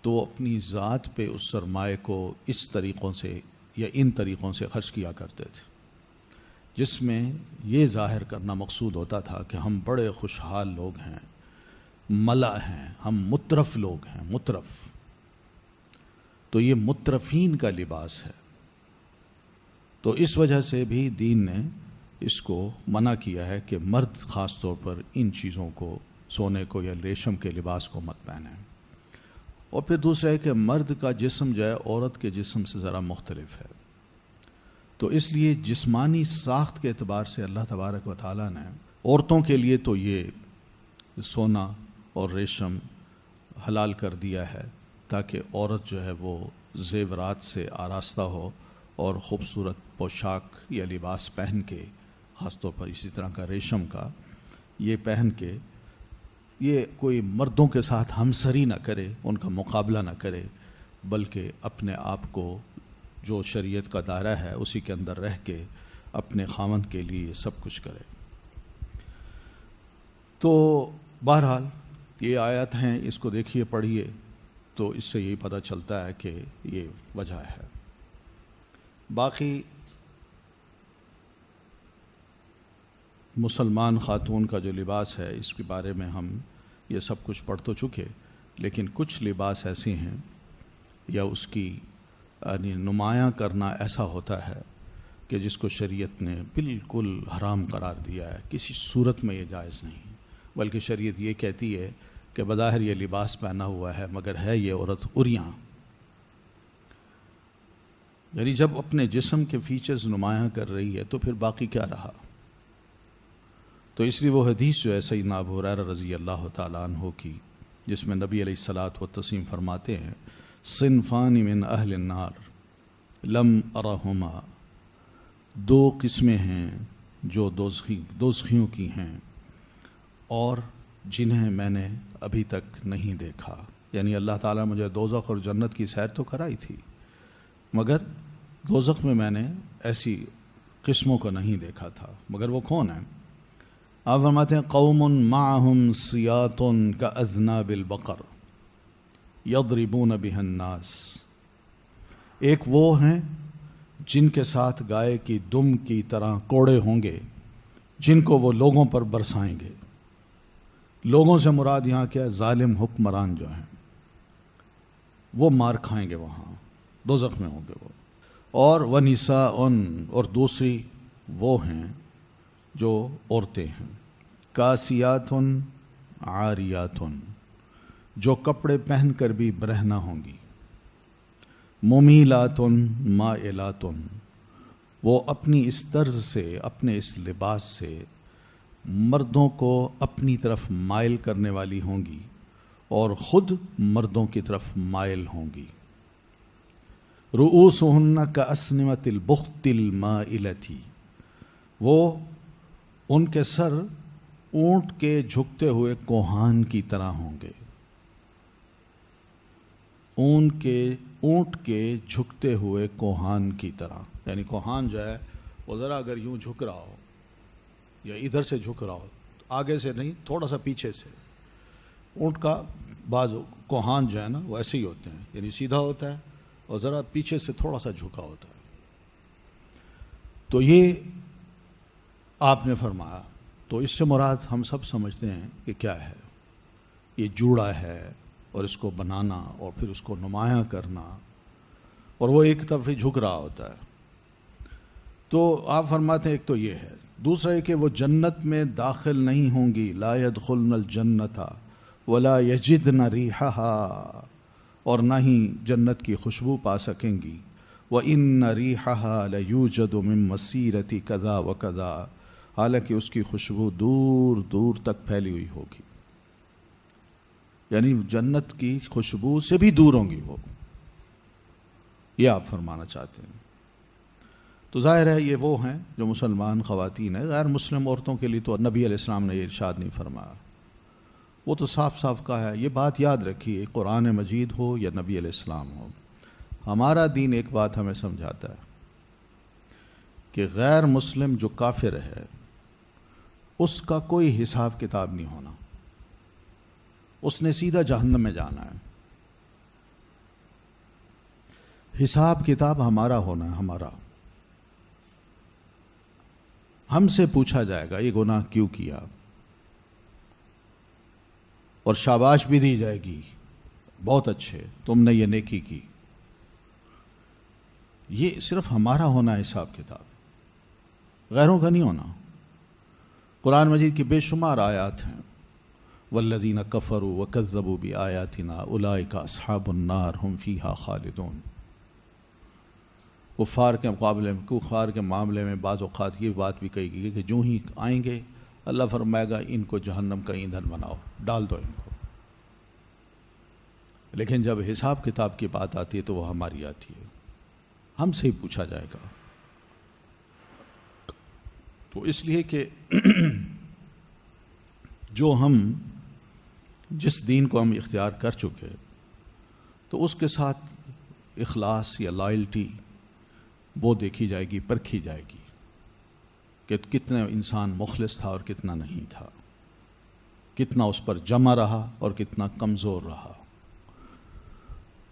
تو وہ اپنی ذات پہ اس سرمایہ کو اس طریقوں سے یا ان طریقوں سے خرچ کیا کرتے تھے، جس میں یہ ظاہر کرنا مقصود ہوتا تھا کہ ہم بڑے خوشحال لوگ ہیں، ملا ہیں، ہم مترف لوگ ہیں، مترف۔ تو یہ مترفین کا لباس ہے، تو اس وجہ سے بھی دین نے اس کو منع کیا ہے کہ مرد خاص طور پر ان چیزوں کو، سونے کو یا ریشم کے لباس کو مت پہنے۔ اور پھر دوسرا ہے کہ مرد کا جسم جو ہے عورت کے جسم سے ذرا مختلف ہے، تو اس لیے جسمانی ساخت کے اعتبار سے اللہ تبارک و تعالیٰ نے عورتوں کے لیے تو یہ سونا اور ریشم حلال کر دیا ہے تاکہ عورت جو ہے وہ زیورات سے آراستہ ہو اور خوبصورت پوشاک یا لباس پہن کے، خاص طور پر اسی طرح کا ریشم کا یہ پہن کے، یہ کوئی مردوں کے ساتھ ہمسری نہ کرے، ان کا مقابلہ نہ کرے، بلکہ اپنے آپ کو جو شریعت کا دائرہ ہے اسی کے اندر رہ کے اپنے خاوند کے لیے سب کچھ کرے۔ تو بہرحال یہ آیات ہیں، اس کو دیکھیے، پڑھیے، تو اس سے یہی پتہ چلتا ہے کہ یہ وجہ ہے۔ باقی مسلمان خاتون کا جو لباس ہے اس کے بارے میں ہم یہ سب کچھ پڑھ تو چکے، لیکن کچھ لباس ایسے ہیں یا اس کی یعنی نمایاں کرنا ایسا ہوتا ہے کہ جس کو شریعت نے بالکل حرام قرار دیا ہے، کسی صورت میں یہ جائز نہیں، بلکہ شریعت یہ کہتی ہے کہ بظاہر یہ لباس پہنا ہوا ہے مگر ہے یہ عورت عریاں، یعنی جب اپنے جسم کے فیچرز نمایاں کر رہی ہے تو پھر باقی کیا رہا۔ تو اس لیے وہ حدیث جو ہے سیدنا ابو ہریرہ رضی اللہ تعالیٰ عنہ کی، جس میں نبی علیہ الصلاۃ والتسلیم فرماتے ہیں صنفان من اہل النار لم ارہما، دو قسمیں ہیں جو دوزخیوں کی ہیں اور جنہیں میں نے ابھی تک نہیں دیکھا، یعنی اللہ تعالیٰ مجھے دوزخ اور جنت کی سیر تو کرائی تھی مگر دوزخ میں نے ایسی قسموں کو نہیں دیکھا تھا۔ مگر وہ کون ہیں؟ آپ فرماتے ہیں قوم معہم سیاط کاذناب البقر یضربون بها الناس، ایک وہ ہیں جن کے ساتھ گائے کی دم کی طرح کوڑے ہوں گے جن کو وہ لوگوں پر برسائیں گے۔ لوگوں سے مراد یہاں کیا؟ ظالم حکمران جو ہیں وہ مار کھائیں گے، وہاں دوزخ میں ہوں گے وہ۔ اور وَنِسَاءٌ، اور دوسری وہ ہیں جو عورتیں ہیں، کاسیاتن عاریاتن، جو کپڑے پہن کر بھی برہنہ ہوں گی، ممیلاتن مائلاتن، وہ اپنی اس طرز سے، اپنے اس لباس سے مردوں کو اپنی طرف مائل کرنے والی ہوں گی اور خود مردوں کی طرف مائل ہوں گی۔ رؤوسہن کاسنمۃ البخت المائلۃ، وہ ان کے سر اونٹ کے جھکتے ہوئے کوہان کی طرح ہوں گے، اونٹ کے جھکتے ہوئے کوہان کی طرح، یعنی کوہان جو ہے وہ ذرا اگر یوں جھک رہا ہو یا ادھر سے جھک رہا ہو، آگے سے نہیں، تھوڑا سا پیچھے سے، اونٹ کا بعض کوہان جو ہے نا وہ ایسے ہی ہوتے ہیں، یعنی سیدھا ہوتا ہے اور ذرا پیچھے سے تھوڑا سا جھکا ہوتا ہے۔ تو یہ آپ نے فرمایا، تو اس سے مراد ہم سب سمجھتے ہیں کہ کیا ہے، یہ جوڑا ہے، اور اس کو بنانا اور پھر اس کو نمایاں کرنا، اور وہ ایک طرف ہی جھک رہا ہوتا ہے۔ تو آپ فرماتے ہیں ایک تو یہ ہے، دوسرا ہے کہ وہ جنت میں داخل نہیں ہوں گی، لا يدخلن الجنت ولا یجدن ریحہا، اور نہ ہی جنت کی خوشبو پا سکیں گی، وَإِنَّ رِيحَهَا لَيُوجَدُ مِن مَّسِيرَةِ كَذَا وَكَذَا، حالانکہ اس کی خوشبو دور دور تک پھیلی ہوئی ہوگی، یعنی جنت کی خوشبو سے بھی دور ہوں گی وہ، یہ آپ فرمانا چاہتے ہیں۔ تو ظاہر ہے یہ وہ ہیں جو مسلمان خواتین ہیں، غیر مسلم عورتوں کے لیے تو نبی علیہ السلام نے یہ ارشاد نہیں فرمایا، وہ تو صاف صاف کہا ہے۔ یہ بات یاد رکھیے، قرآن مجید ہو یا نبی علیہ السلام ہو، ہمارا دین ایک بات ہمیں سمجھاتا ہے کہ غیر مسلم جو کافر ہے اس کا کوئی حساب کتاب نہیں ہونا، اس نے سیدھا جہنم میں جانا ہے۔ حساب کتاب ہمارا ہونا ہے، ہمارا، ہم سے پوچھا جائے گا یہ گناہ کیوں کیا، اور شاباش بھی دی جائے گی، بہت اچھے تم نے یہ نیکی کی۔ یہ صرف ہمارا ہونا ہے حساب کتاب، غیروں کا نہیں ہونا۔ قرآن مجید کی بے شمار آیات ہیں، والذین کفروا وکذبوا بآیاتنا اولئک اصحاب النار ہم فیہا خالدون۔ کفار کے معاملے میں بعض اوقات یہ بات بھی کہی گئی کہ جو ہی آئیں گے اللہ فرمائے گا ان کو جہنم کا ایندھن بناؤ، ڈال دو ان کو، لیکن جب حساب کتاب کی بات آتی ہے تو وہ ہماری آتی ہے، ہم سے ہی پوچھا جائے گا۔ تو اس لیے کہ جو ہم جس دین کو ہم اختیار کر چکے تو اس کے ساتھ اخلاص یا لائلٹی وہ دیکھی جائے گی، پرکھی جائے گی کہ کتنا انسان مخلص تھا اور کتنا نہیں تھا، کتنا اس پر جمع رہا اور کتنا کمزور رہا۔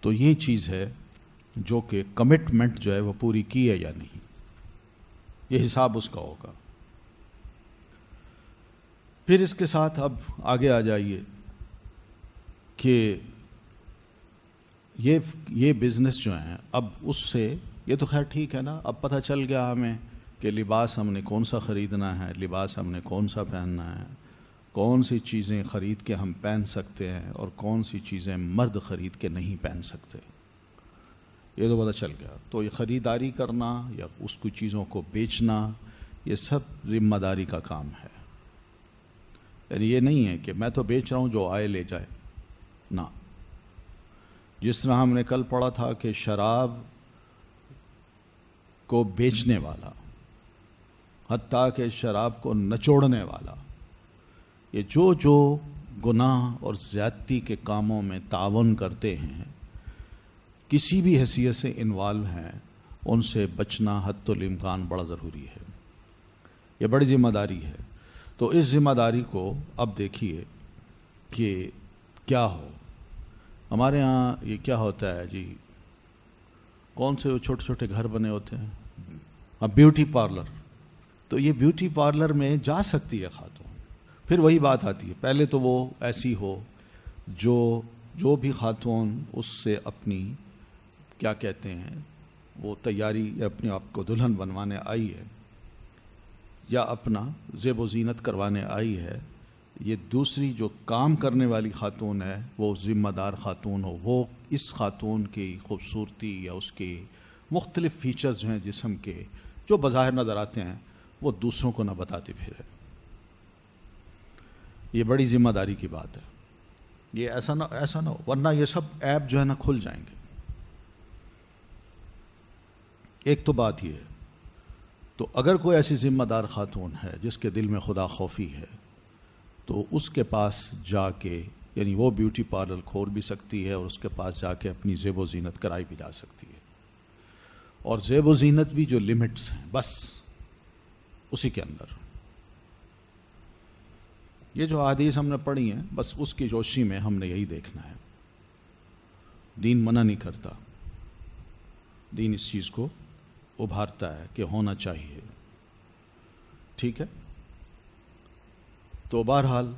تو یہ چیز ہے جو کہ کمٹمنٹ جو ہے وہ پوری کی ہے یا نہیں، یہ حساب اس کا ہوگا۔ پھر اس کے ساتھ اب آگے آ جائیے کہ یہ بزنس جو ہیں، اب اس سے یہ تو خیر ٹھیک ہے نا، اب پتہ چل گیا ہمیں کہ لباس ہم نے کون سا خریدنا ہے، لباس ہم نے کون سا پہننا ہے، کون سی چیزیں خرید کے ہم پہن سکتے ہیں اور کون سی چیزیں مرد خرید کے نہیں پہن سکتے، یہ تو پتہ چل گیا۔ تو یہ خریداری کرنا یا اس کی چیزوں کو بیچنا، یہ سب ذمہ داری کا کام ہے۔ یعنی یہ نہیں ہے کہ میں تو بیچ رہا ہوں جو آئے لے جائے، نہ۔ جس طرح ہم نے کل پڑھا تھا کہ شراب کو بیچنے والا، حتیٰ کہ شراب کو نچوڑنے والا، یہ جو گناہ اور زیادتی کے کاموں میں تعاون کرتے ہیں، کسی بھی حیثیت سے انوالو ہیں، ان سے بچنا حتی الامکان بڑا ضروری ہے، یہ بڑی ذمہ داری ہے۔ تو اس ذمہ داری کو اب دیکھیے کہ کیا ہو۔ ہمارے ہاں یہ کیا ہوتا ہے جی، کون سے وہ چھوٹے چھوٹے گھر بنے ہوتے ہیں، اب بیوٹی پارلر، تو یہ بیوٹی پارلر میں جا سکتی ہے خاتون، پھر وہی بات آتی ہے، پہلے تو وہ ایسی ہو جو بھی خاتون اس سے اپنی کیا کہتے ہیں وہ تیاری یا اپنے آپ کو دلہن بنوانے آئی ہے یا اپنا زیب و زینت کروانے آئی ہے، یہ دوسری جو کام کرنے والی خاتون ہے وہ ذمہ دار خاتون ہو، وہ اس خاتون کی خوبصورتی یا اس کے مختلف فیچرز جو ہیں جسم کے جو بظاہر نظر آتے ہیں وہ دوسروں کو نہ بتاتے پھرے. یہ بڑی ذمہ داری کی بات ہے. یہ ایسا نہ ہو ورنہ یہ سب عیب جو ہے نا کھل جائیں گے. ایک تو بات یہ ہے، تو اگر کوئی ایسی ذمہ دار خاتون ہے جس کے دل میں خدا خوفی ہے تو اس کے پاس جا کے، یعنی وہ بیوٹی پارلر کھول بھی سکتی ہے اور اس کے پاس جا کے اپنی زیب و زینت کرائی بھی جا سکتی ہے. اور زیب و زینت بھی جو لمٹس ہیں بس اسی کے اندر. یہ جو احادیث ہم نے پڑھی ہیں بس اس کی روشنی میں ہم نے یہی دیکھنا ہے. دین منع نہیں کرتا، دین اس چیز کو ابھارتا ہے کہ ہونا چاہیے. ٹھیک ہے، تو بہرحال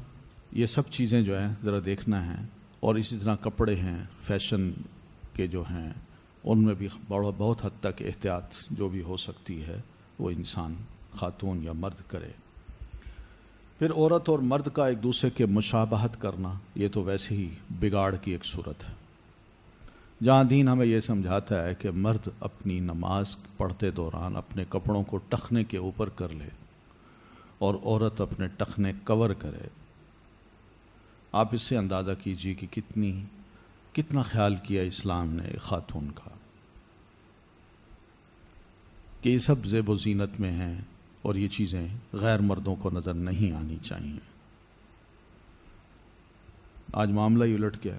یہ سب چیزیں جو ہیں ذرا دیکھنا ہے. اور اسی طرح کپڑے ہیں، فیشن کے جو ہیں ان میں بھی بہت حد تک احتیاط جو بھی ہو سکتی ہے وہ انسان خاتون یا مرد کرے. پھر عورت اور مرد کا ایک دوسرے کے مشابہت کرنا یہ تو ویسے ہی بگاڑ کی ایک صورت ہے. جہاں دین ہمیں یہ سمجھاتا ہے کہ مرد اپنی نماز پڑھتے دوران اپنے کپڑوں کو ٹخنے کے اوپر کر لے اور عورت اپنے ٹخنے کور کرے. آپ اس سے اندازہ کیجیے کہ کتنا خیال کیا اسلام نے ایک خاتون کا، کہ یہ سب زیب و زینت میں ہیں اور یہ چیزیں غیر مردوں کو نظر نہیں آنی چاہیے. آج معاملہ ہی الٹ گیا،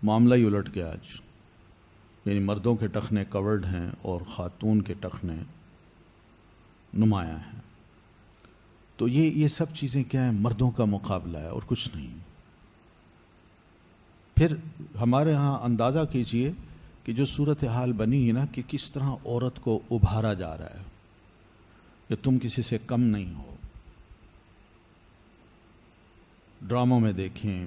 معاملہ ہی الٹ گیا آج. یعنی مردوں کے ٹخنے کورڈ ہیں اور خاتون کے ٹخنے نمایاں ہیں. تو یہ سب چیزیں کیا ہیں؟ مردوں کا مقابلہ ہے اور کچھ نہیں. پھر ہمارے ہاں اندازہ کیجئے کہ جو صورتحال بنی ہے نا کہ کس طرح عورت کو ابھارا جا رہا ہے کہ تم کسی سے کم نہیں ہو. ڈراموں میں دیکھیں،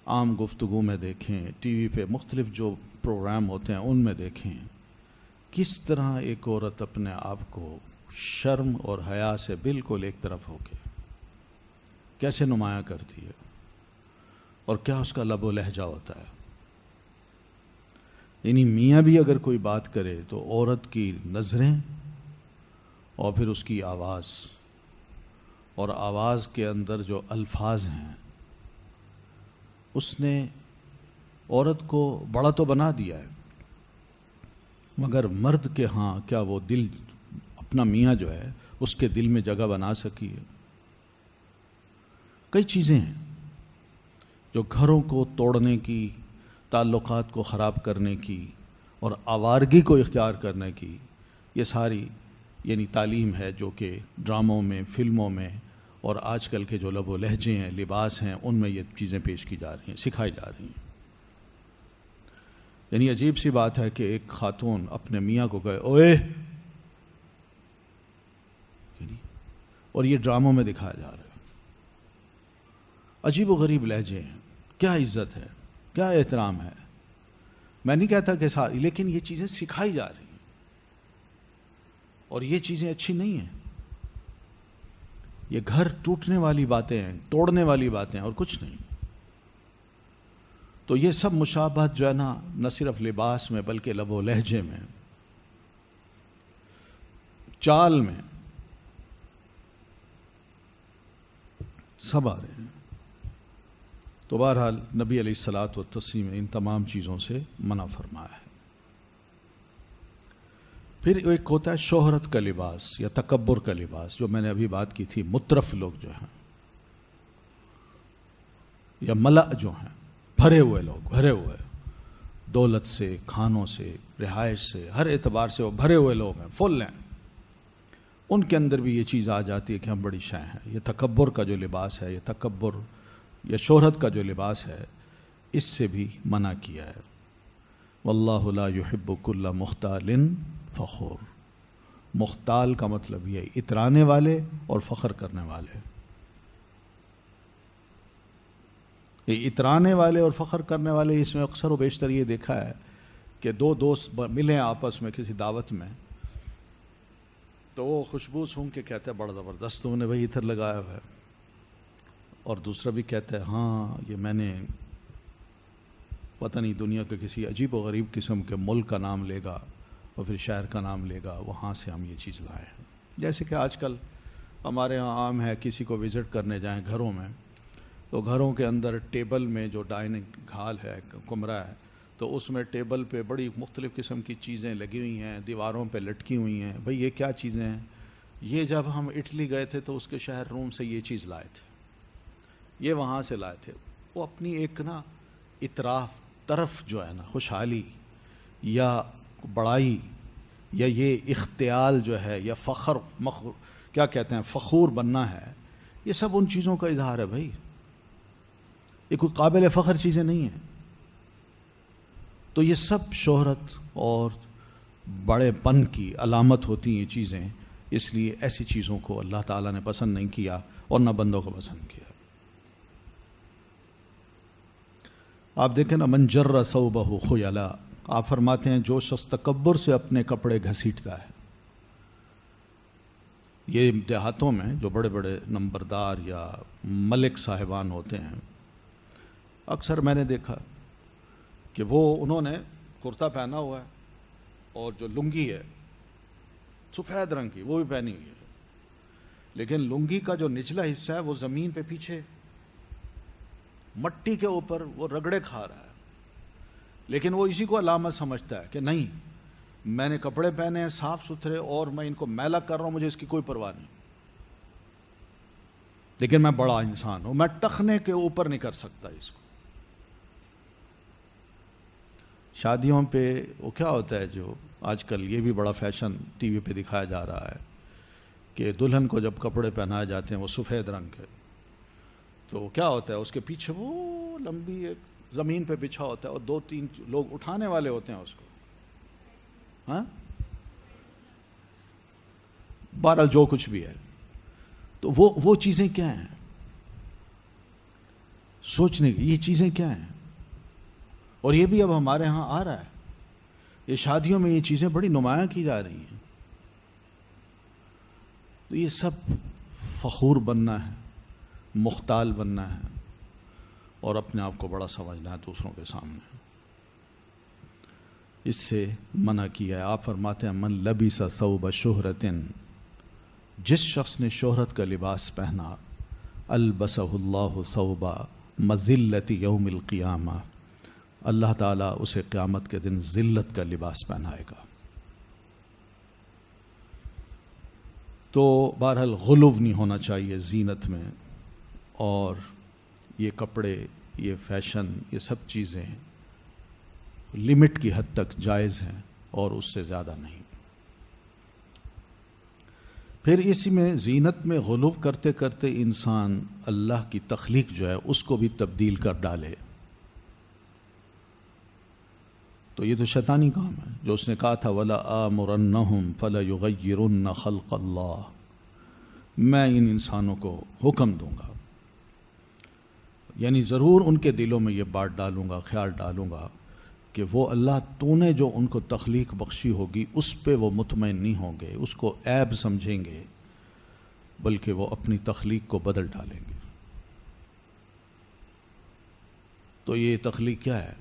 عام گفتگو میں دیکھیں، ٹی وی پہ مختلف جو پروگرام ہوتے ہیں ان میں دیکھیں کس طرح ایک عورت اپنے آپ کو شرم اور حیا سے بالکل ایک طرف ہو کے کیسے نمایاں کرتی ہے اور کیا اس کا لب و لہجہ ہوتا ہے. یعنی میاں بھی اگر کوئی بات کرے تو عورت کی نظریں اور پھر اس کی آواز، اور آواز کے اندر جو الفاظ ہیں اس نے عورت کو بڑا تو بنا دیا ہے، مگر مرد کے ہاں کیا وہ دل، اپنا میاں جو ہے اس کے دل میں جگہ بنا سکی ہے؟ کئی چیزیں ہیں جو گھروں کو توڑنے کی، تعلقات کو خراب کرنے کی اور آوارگی کو اختیار کرنے کی یہ ساری یعنی تعلیم ہے جو کہ ڈراموں میں، فلموں میں اور آج کل کے جو لب و لہجے ہیں، لباس ہیں، ان میں یہ چیزیں پیش کی جا رہی ہیں، سکھائی جا رہی ہیں. یعنی عجیب سی بات ہے کہ ایک خاتون اپنے میاں کو کہے اوئے، اور یہ ڈراموں میں دکھایا جا رہا ہے. عجیب و غریب لہجے ہیں. کیا عزت ہے، کیا احترام ہے. میں نہیں کہتا کہ ساری، لیکن یہ چیزیں سکھائی جا رہی ہیں اور یہ چیزیں اچھی نہیں ہیں. یہ گھر ٹوٹنے والی باتیں ہیں، توڑنے والی باتیں ہیں اور کچھ نہیں. تو یہ سب مشابہت جو ہے نا، نہ صرف لباس میں بلکہ لب و لہجے میں، چال میں، سب آ رہے ہیں. تو بہرحال نبی علیہ الصلاۃ والتسلیم ان تمام چیزوں سے منع فرمایا ہے. پھر ایک ہوتا ہے شہرت کا لباس یا تکبر کا لباس، جو میں نے ابھی بات کی تھی. مترف لوگ جو ہیں یا ملأ جو ہیں، بھرے ہوئے لوگ، بھرے ہوئے دولت سے، کھانوں سے، رہائش سے، ہر اعتبار سے وہ بھرے ہوئے لوگ ہیں، فل ہیں. ان کے اندر بھی یہ چیز آ جاتی ہے کہ ہم بڑی شے ہیں. یہ تکبر کا جو لباس ہے، یہ تکبر یا شہرت کا جو لباس ہے، اس سے بھی منع کیا ہے. واللہ لا يحب كل مختال فخور. مختال کا مطلب یہ اترانے والے اور فخر کرنے والے. یہ اترانے والے اور فخر کرنے والے، اس میں اکثر و بیشتر یہ دیکھا ہے کہ دو دوست ملیں آپس میں کسی دعوت میں، تو وہ خوشبو سونگھ کے کہتا ہے بڑا زبردست تم نے بھائی اتر لگایا ہوا ہے، اور دوسرا بھی کہتا ہے ہاں یہ میں نے پتہ نہیں دنیا کے کسی عجیب و غریب قسم کے ملک کا نام لے گا اور پھر شہر کا نام لے گا، وہاں سے ہم یہ چیز لائے ہیں۔ جیسے کہ آج کل ہمارے ہاں عام ہے، کسی کو وزٹ کرنے جائیں گھروں میں تو گھروں کے اندر ٹیبل میں جو ڈائننگ ہال ہے، کمرہ ہے، تو اس میں ٹیبل پہ بڑی مختلف قسم کی چیزیں لگی ہوئی ہیں، دیواروں پہ لٹکی ہوئی ہیں۔ بھئی یہ کیا چیزیں ہیں؟ یہ جب ہم اٹلی گئے تھے تو اس کے شہر روم سے یہ چیز لائے تھے، یہ وہاں سے لائے تھے۔ وہ اپنی ایک نا اطراف طرف جو ہے نا خوشحالی یا بڑائی یا یہ اختیال جو ہے یا کیا کہتے ہیں فخور بننا ہے، یہ سب ان چیزوں کا اظہار ہے بھائی، یہ کوئی قابل فخر چیزیں نہیں ہیں۔ تو یہ سب شہرت اور بڑے پن کی علامت ہوتی ہیں یہ چیزیں، اس لیے ایسی چیزوں کو اللہ تعالیٰ نے پسند نہیں کیا اور نہ بندوں کو پسند کیا۔ آپ دیکھیں نا من جر ثوبہ خیلا، آپ فرماتے ہیں جو شخص تکبر سے اپنے کپڑے گھسیٹتا ہے۔ یہ دیہاتوں میں جو بڑے بڑے نمبردار یا ملک صاحبان ہوتے ہیں، اکثر میں نے دیکھا کہ انہوں نے کرتا پہنا ہوا ہے اور جو لنگی ہے سفید رنگ کی وہ بھی پہنی ہوئی ہے، لیکن لنگی کا جو نچلا حصہ ہے وہ زمین پہ پیچھے مٹی کے اوپر وہ رگڑے کھا رہا ہے، لیکن وہ اسی کو علامت سمجھتا ہے کہ نہیں میں نے کپڑے پہنے ہیں صاف ستھرے اور میں ان کو میلا کر رہا ہوں، مجھے اس کی کوئی پرواہ نہیں، لیکن میں بڑا انسان ہوں، میں ٹخنے کے اوپر نہیں کر سکتا اس کو۔ شادیوں پہ وہ کیا ہوتا ہے، جو آج کل یہ بھی بڑا فیشن ٹی وی پہ دکھایا جا رہا ہے کہ دلہن کو جب کپڑے پہنائے جاتے ہیں وہ سفید رنگ کے، تو کیا ہوتا ہے اس کے پیچھے وہ لمبی ایک زمین پہ بچھا ہوتا ہے اور 2-3 لوگ اٹھانے والے ہوتے ہیں اس کو، ہاں بہرحال جو کچھ بھی ہے۔ تو وہ چیزیں کیا ہیں، سوچنے کی یہ چیزیں کیا ہیں، اور یہ بھی اب ہمارے ہاں آ رہا ہے، یہ شادیوں میں یہ چیزیں بڑی نمایاں کی جا رہی ہیں۔ تو یہ سب فخور بننا ہے، مختال بننا ہے اور اپنے آپ کو بڑا سمجھنا ہے دوسروں کے سامنے، اس سے منع کیا ہے۔ آپ فرماتے ہیں من لبس ثوب شہرت، جس شخص نے شہرت کا لباس پہنا، البسہ اللہ ثوب مذلت یوم القیامہ، اللہ تعالیٰ اسے قیامت کے دن ذلت کا لباس پہنائے گا۔ تو بہرحال غلو نہیں ہونا چاہیے زینت میں، اور یہ کپڑے، یہ فیشن، یہ سب چیزیں لمٹ کی حد تک جائز ہیں اور اس سے زیادہ نہیں۔ پھر اسی میں زینت میں غلو کرتے کرتے انسان اللہ کی تخلیق جو ہے اس کو بھی تبدیل کر ڈالے، تو یہ تو شیطانی کام ہے، جو اس نے کہا تھا وَلَا آمُرَنَّهُمْ فَلَيُغَيِّرُنَّ خَلْقَ اللَّهِ، میں ان انسانوں کو حکم دوں گا، یعنی ضرور ان کے دلوں میں یہ بات ڈالوں گا، خیال ڈالوں گا کہ وہ اللہ تو نے جو ان کو تخلیق بخشی ہوگی اس پہ وہ مطمئن نہیں ہوں گے، اس کو عیب سمجھیں گے، بلکہ وہ اپنی تخلیق کو بدل ڈالیں گے۔ تو یہ تخلیق کیا ہے؟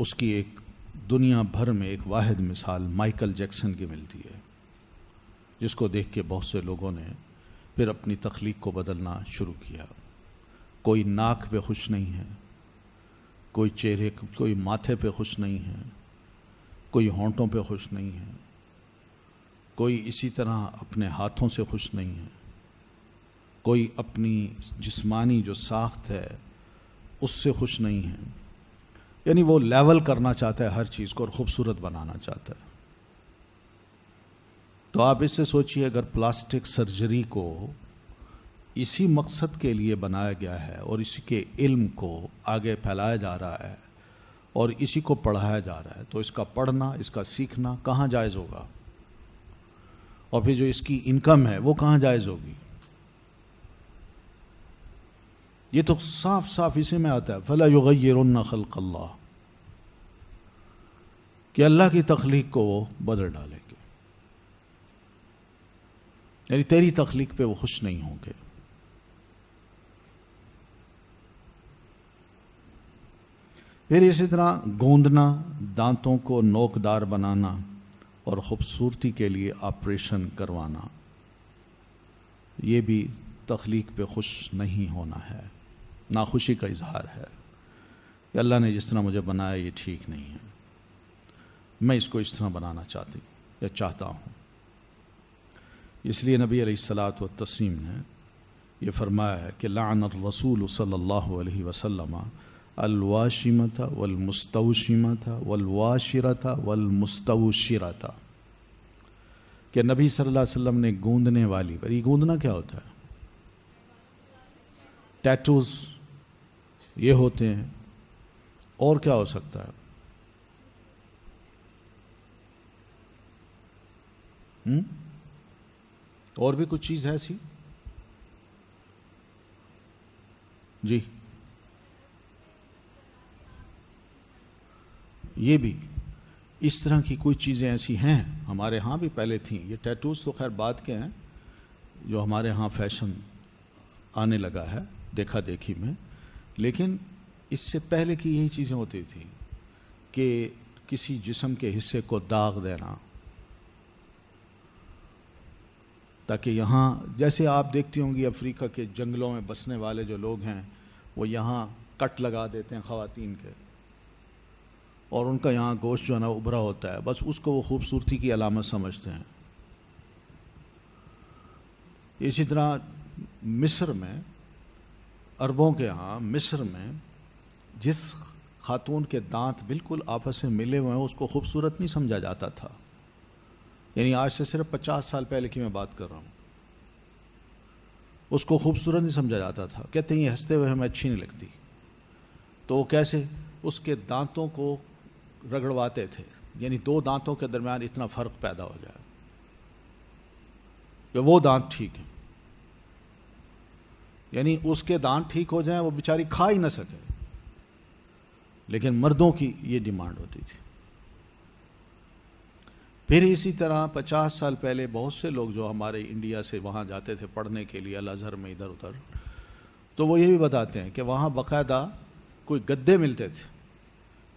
اس کی ایک دنیا بھر میں ایک واحد مثال مائیکل جیکسن کی ملتی ہے، جس کو دیکھ کے بہت سے لوگوں نے پھر اپنی تخلیق کو بدلنا شروع کیا۔ کوئی ناک پہ خوش نہیں ہے، کوئی ماتھے پہ خوش نہیں ہے، کوئی ہونٹوں پہ خوش نہیں ہے، کوئی اسی طرح اپنے ہاتھوں سے خوش نہیں ہے، کوئی اپنی جسمانی جو ساخت ہے اس سے خوش نہیں ہے، یعنی وہ لیول کرنا چاہتا ہے ہر چیز کو اور خوبصورت بنانا چاہتا ہے۔ تو آپ اس سے سوچئے اگر پلاسٹک سرجری کو اسی مقصد کے لیے بنایا گیا ہے اور اسی کے علم کو آگے پھیلایا جا رہا ہے اور اسی کو پڑھایا جا رہا ہے، تو اس کا پڑھنا، اس کا سیکھنا کہاں جائز ہوگا؟ اور پھر جو اس کی انکم ہے وہ کہاں جائز ہوگی؟ یہ تو صاف صاف اسی میں آتا ہے فَلَا يُغَيِّرُنَّ خَلْقَ اللَّهِ، کہ اللہ کی تخلیق کو وہ بدل ڈالیں گے۔ یعنی تیری تخلیق پہ وہ خوش نہیں ہوں گے. پھر اسی طرح گوندنا، دانتوں کو نوکدار بنانا اور خوبصورتی کے لیے آپریشن کروانا، یہ بھی تخلیق پہ خوش نہیں ہونا ہے، ناخوشی کا اظہار ہے کہ اللہ نے جس طرح مجھے بنایا یہ ٹھیک نہیں ہے، میں اس کو اس طرح بنانا چاہتا ہوں. اس لیے نبی علیہ الصلاۃ والتسلیم نے یہ فرمایا ہے کہ لعن الرسول صلی اللہ علیہ وسلم الواشمۃ والمستوشمۃ والواشرۃ والمستوشرۃ، کہ نبی صلی اللہ علیہ وسلم نے گوندنے والی پر، یہ گوندنا کیا ہوتا ہے؟ ٹیٹوز یہ ہوتے ہیں، اور کیا ہو سکتا ہے؟ اور بھی کچھ چیز ہے ایسی؟ جی یہ بھی اس طرح کی کوئی چیزیں ایسی ہیں، ہمارے ہاں بھی پہلے تھیں. یہ ٹیٹوز تو خیر بعد کے ہیں، جو ہمارے ہاں فیشن آنے لگا ہے دیکھا دیکھی میں، لیکن اس سے پہلے کی یہی چیزیں ہوتی تھیں کہ کسی جسم کے حصے کو داغ دینا، تاکہ یہاں جیسے آپ دیکھتی ہوں گی افریقہ کے جنگلوں میں بسنے والے جو لوگ ہیں وہ یہاں کٹ لگا دیتے ہیں خواتین کے، اور ان کا یہاں گوشت جو ہے نا ابھرا ہوتا ہے، بس اس کو وہ خوبصورتی کی علامت سمجھتے ہیں. اسی طرح مصر میں، عربوں کے ہاں مصر میں جس خاتون کے دانت بالکل آپس میں ملے ہوئے ہیں اس کو خوبصورت نہیں سمجھا جاتا تھا. یعنی آج سے صرف 50 سال پہلے کی میں بات کر رہا ہوں. اس کو خوبصورت نہیں سمجھا جاتا تھا، کہتے ہیں یہ ہنستے ہوئے ہمیں اچھی نہیں لگتی. تو وہ کیسے؟ اس کے دانتوں کو رگڑواتے تھے، یعنی دو دانتوں کے درمیان اتنا فرق پیدا ہو جائے کہ وہ دانت ٹھیک ہیں، یعنی اس کے دانت ٹھیک ہو جائیں، وہ بیچاری کھا ہی نہ سکے. لیکن مردوں کی یہ ڈیمانڈ ہوتی تھی. پھر اسی طرح 50 سال پہلے بہت سے لوگ جو ہمارے انڈیا سے وہاں جاتے تھے پڑھنے کے لیے الازہر میں ادھر ادھر، تو وہ یہ بھی بتاتے ہیں کہ وہاں باقاعدہ کوئی گدے ملتے تھے،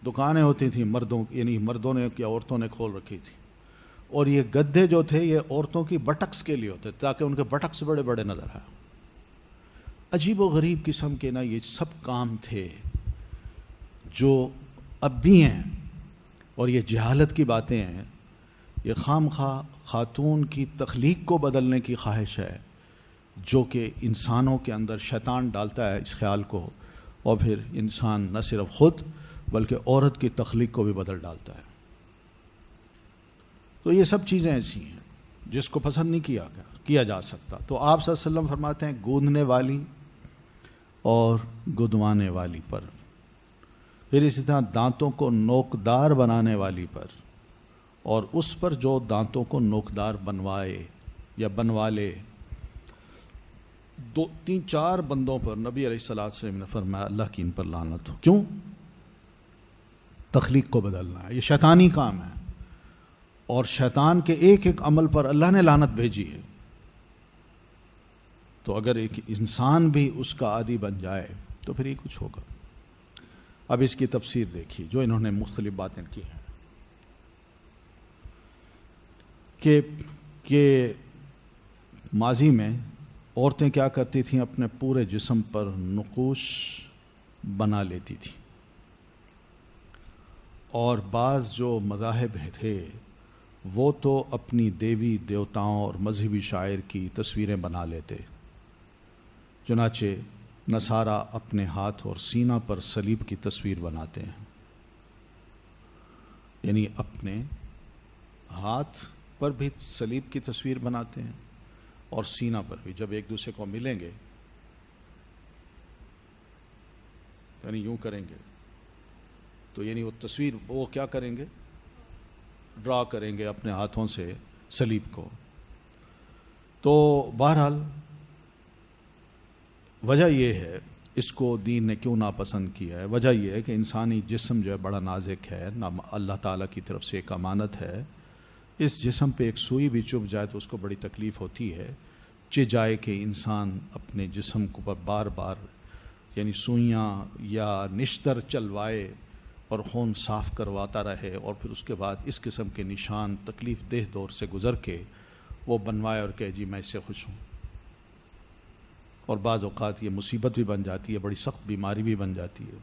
دکانیں ہوتی تھیں مردوں، یعنی مردوں نے یا عورتوں نے کھول رکھی تھی، اور یہ گدے جو تھے یہ عورتوں کی بٹکس کے لیے ہوتے تاکہ ان کے بٹکس بڑے بڑے نظر آئیں. عجیب و غریب قسم کے نا یہ سب کام تھے جو اب بھی ہیں، اور یہ جہالت کی باتیں ہیں. یہ خام خواہ خاتون کی تخلیق کو بدلنے کی خواہش ہے جو کہ انسانوں کے اندر شیطان ڈالتا ہے اس خیال کو، اور پھر انسان نہ صرف خود بلکہ عورت کی تخلیق کو بھی بدل ڈالتا ہے. تو یہ سب چیزیں ایسی ہیں جس کو پسند نہیں کیا جا سکتا. تو آپ صلی اللہ علیہ وسلم فرماتے ہیں گوندنے والی اور گدوانے والی پر، پھر اسی طرح دانتوں کو نوکدار بنانے والی پر، اور اس پر جو دانتوں کو نوکدار بنوائے یا بنوا لے. 2-3-4 بندوں پر نبی علیہ الصلوۃ والسلام نے فرمایا اللہ کی ان پر لعنت ہو. کیوں؟ تخلیق کو بدلنا ہے، یہ شیطانی کام ہے، اور شیطان کے ایک ایک عمل پر اللہ نے لعنت بھیجی ہے. تو اگر ایک انسان بھی اس کا عادی بن جائے تو پھر یہ کچھ ہوگا. اب اس کی تفسیر دیکھیے جو انہوں نے مختلف باتیں کی ہیں کہ ماضی میں عورتیں کیا کرتی تھیں، اپنے پورے جسم پر نقوش بنا لیتی تھیں، اور بعض جو مذاہب تھے وہ تو اپنی دیوی دیوتاؤں اور مذہبی شاعر کی تصویریں بنا لیتے. چنانچہ نصارہ اپنے ہاتھ اور سینہ پر صلیب کی تصویر بناتے ہیں، یعنی اپنے ہاتھ پر بھی صلیب کی تصویر بناتے ہیں اور سینہ پر بھی. جب ایک دوسرے کو ملیں گے یعنی یوں کریں گے تو یعنی وہ تصویر وہ کیا کریں گے، ڈرا کریں گے اپنے ہاتھوں سے صلیب کو. تو بہرحال وجہ یہ ہے اس کو دین نے کیوں ناپسند کیا ہے، وجہ یہ ہے کہ انسانی جسم جو ہے بڑا نازک ہے، اللہ تعالیٰ کی طرف سے ایک امانت ہے. اس جسم پہ ایک سوئی بھی چبھ جائے تو اس کو بڑی تکلیف ہوتی ہے، جائے کہ انسان اپنے جسم کو بار بار یعنی سوئیاں یا نشتر چلوائے اور خون صاف کرواتا رہے، اور پھر اس کے بعد اس قسم کے نشان تکلیف دہ دور سے گزر کے وہ بنوائے اور کہے جی میں اس سے خوش ہوں. اور بعض اوقات یہ مصیبت بھی بن جاتی ہے، بڑی سخت بیماری بھی بن جاتی ہے،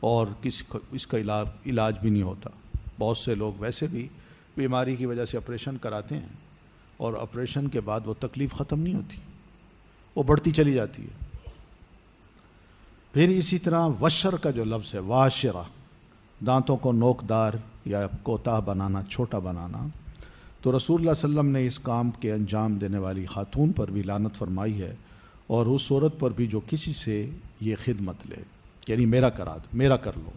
اور اس کا علاج بھی نہیں ہوتا. بہت سے لوگ ویسے بھی بیماری کی وجہ سے آپریشن کراتے ہیں، اور آپریشن کے بعد وہ تکلیف ختم نہیں ہوتی، وہ بڑھتی چلی جاتی ہے. پھر اسی طرح وشر کا جو لفظ ہے، واشرہ، دانتوں کو نوکدار یا کوتاہ بنانا، چھوٹا بنانا، تو رسول اللہ صلی اللہ علیہ وسلم نے اس کام کے انجام دینے والی خاتون پر بھی لعنت فرمائی ہے، اور اس عورت پر بھی جو کسی سے یہ خدمت لے، یعنی میرا کر لو.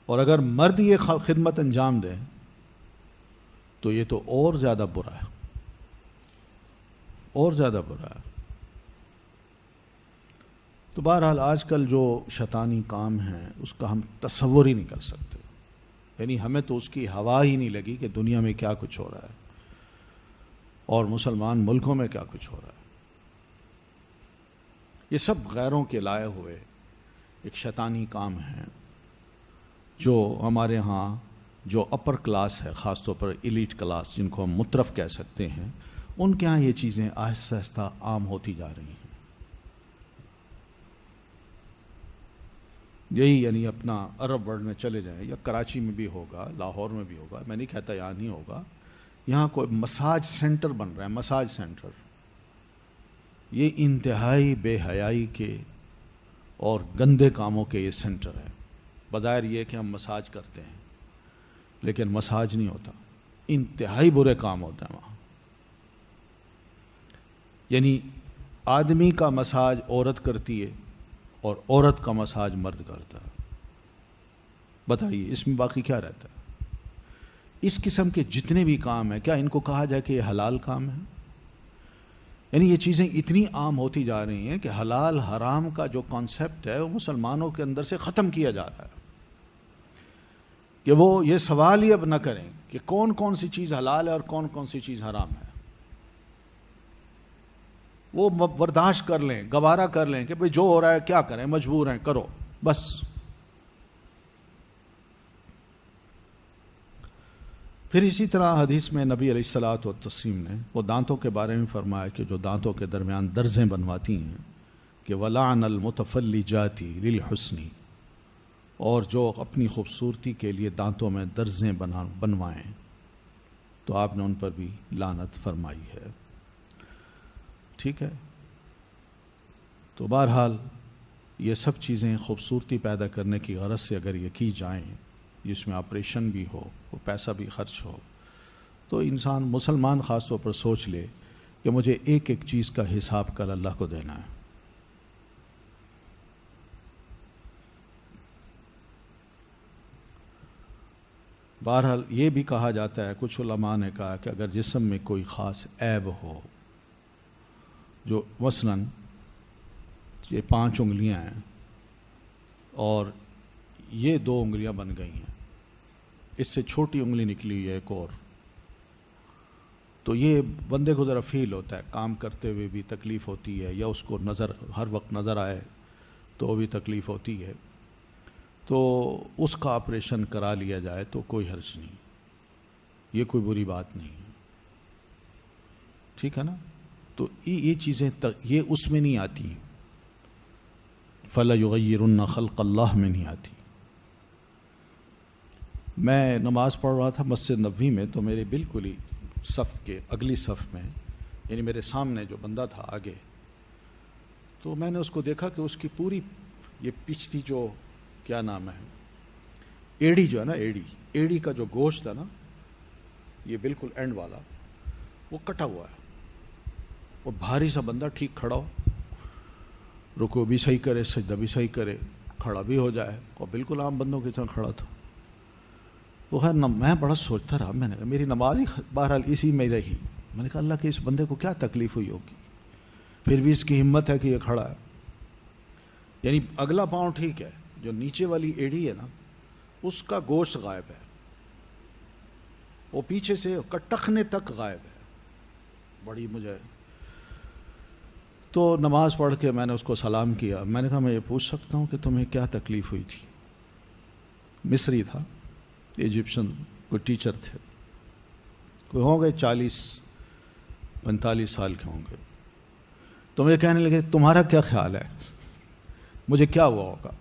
اور اگر مرد یہ خدمت انجام دے تو یہ تو اور زیادہ برا ہے، اور زیادہ برا ہے. تو بہرحال آج کل جو شیطانی کام ہیں اس کا ہم تصور ہی نہیں کر سکتے، یعنی ہمیں تو اس کی ہوا ہی نہیں لگی کہ دنیا میں کیا کچھ ہو رہا ہے اور مسلمان ملکوں میں کیا کچھ ہو رہا ہے. یہ سب غیروں کے لائے ہوئے ایک شیطانی کام ہیں جو ہمارے ہاں جو اپر کلاس ہے، خاص طور پر ایلیٹ کلاس جن کو ہم مترف کہہ سکتے ہیں، ان کے ہاں یہ چیزیں آہستہ آہستہ عام ہوتی جا رہی ہیں. یہی یعنی اپنا عرب ورلڈ میں چلے جائیں، یا کراچی میں بھی ہوگا، لاہور میں بھی ہوگا، میں نہیں کہتا یہاں نہیں ہوگا، یہاں کوئی مساج سینٹر بن رہا ہے، مساج سینٹر. یہ انتہائی بے حیائی کے اور گندے کاموں کے یہ سینٹر ہے. بظاہر یہ کہ ہم مساج کرتے ہیں لیکن مساج نہیں ہوتا، انتہائی برے کام ہوتے ہیں وہاں. یعنی آدمی کا مساج عورت کرتی ہے اور عورت کا مساج مرد کرتا ہے. بتائیے اس میں باقی کیا رہتا ہے؟ اس قسم کے جتنے بھی کام ہیں، کیا ان کو کہا جائے کہ یہ حلال کام ہے؟ یعنی یہ چیزیں اتنی عام ہوتی جا رہی ہیں کہ حلال حرام کا جو کانسیپٹ ہے وہ مسلمانوں کے اندر سے ختم کیا جا رہا ہے، کہ وہ یہ سوال ہی اب نہ کریں کہ کون کون سی چیز حلال ہے اور کون کون سی چیز حرام ہے. وہ برداشت کر لیں، گوارا کر لیں کہ بھئی جو ہو رہا ہے کیا کریں، مجبور ہیں، کرو بس. پھر اسی طرح حدیث میں نبی علیہ الصلاۃ والتسلیم نے وہ دانتوں کے بارے میں فرمایا کہ جو دانتوں کے درمیان درزیں بنواتی ہیں کہ وَلَعْنَ الْمُتَفَلِّجَاتِ لِلْحُسْنِ، اور جو اپنی خوبصورتی کے لیے دانتوں میں درزیں بنوائیں تو آپ نے ان پر بھی لعنت فرمائی ہے. ٹھیک ہے، تو بہرحال یہ سب چیزیں خوبصورتی پیدا کرنے کی غرض سے اگر یہ کی جائیں، جس میں آپریشن بھی ہو، وہ پیسہ بھی خرچ ہو، تو انسان مسلمان خاص طور پر سوچ لے کہ مجھے ایک ایک چیز کا حساب کل اللہ کو دینا ہے. بہرحال یہ بھی کہا جاتا ہے، کچھ علماء نے کہا کہ اگر جسم میں کوئی خاص عیب ہو، جو مثلاً یہ 5 انگلیاں ہیں اور یہ 2 انگلیاں بن گئی ہیں، اس سے چھوٹی انگلی نکلی ہے ایک اور، تو یہ بندے کو ذرا فیل ہوتا ہے، کام کرتے ہوئے بھی تکلیف ہوتی ہے، یا اس کو ہر وقت نظر آئے تو بھی تکلیف ہوتی ہے، تو اس کا آپریشن کرا لیا جائے تو کوئی حرج نہیں، یہ کوئی بری بات نہیں ہے. ٹھیک ہے نا؟ تو یہ چیزیں یہ اس میں نہیں آتی، فَلَيُغَيِّرُنَّ خَلْقَ اللَّهِ میں نہیں آتی. میں نماز پڑھ رہا تھا مسجد نبوی میں، تو میرے بالکل ہی صف کے اگلی صف میں، یعنی میرے سامنے جو بندہ تھا آگے، تو میں نے اس کو دیکھا کہ اس کی پوری یہ پچھلی جو کیا نام ہے، ایڑی جو ہے نا، ایڑی کا جو گوشت ہے نا، یہ بالکل اینڈ والا، وہ کٹا ہوا ہے. وہ بھاری سا بندہ ٹھیک کھڑا ہو، رکوع بھی صحیح کرے، سجدہ بھی صحیح کرے، کھڑا بھی ہو جائے، اور بالکل عام بندوں کی طرح کھڑا تھا. وہ خیر میں بڑا سوچتا رہا، میں نے کہا میری نماز ہی بہرحال اسی میں رہی. میں نے کہا اللہ کے اس بندے کو کیا تکلیف ہوئی ہوگی، پھر بھی اس کی ہمت ہے کہ یہ کھڑا ہے. یعنی اگلا پاؤں ٹھیک ہے، جو نیچے والی ایڑی ہے نا، اس کا گوشت غائب ہے. وہ پیچھے سے ٹخنے تک غائب ہے. بڑی مجھے تو نماز پڑھ کے میں نے اس کو سلام کیا. میں نے کہا میں یہ پوچھ سکتا ہوں کہ تمہیں کیا تکلیف ہوئی تھی؟ مصری تھا, ایجپشن, کوئی ٹیچر تھے, کوئی ہوں گے 40-45 سال کے ہوں گے. تو مجھے کہنے لگے تمہارا کیا خیال ہے, مجھے کیا ہوا ہوگا؟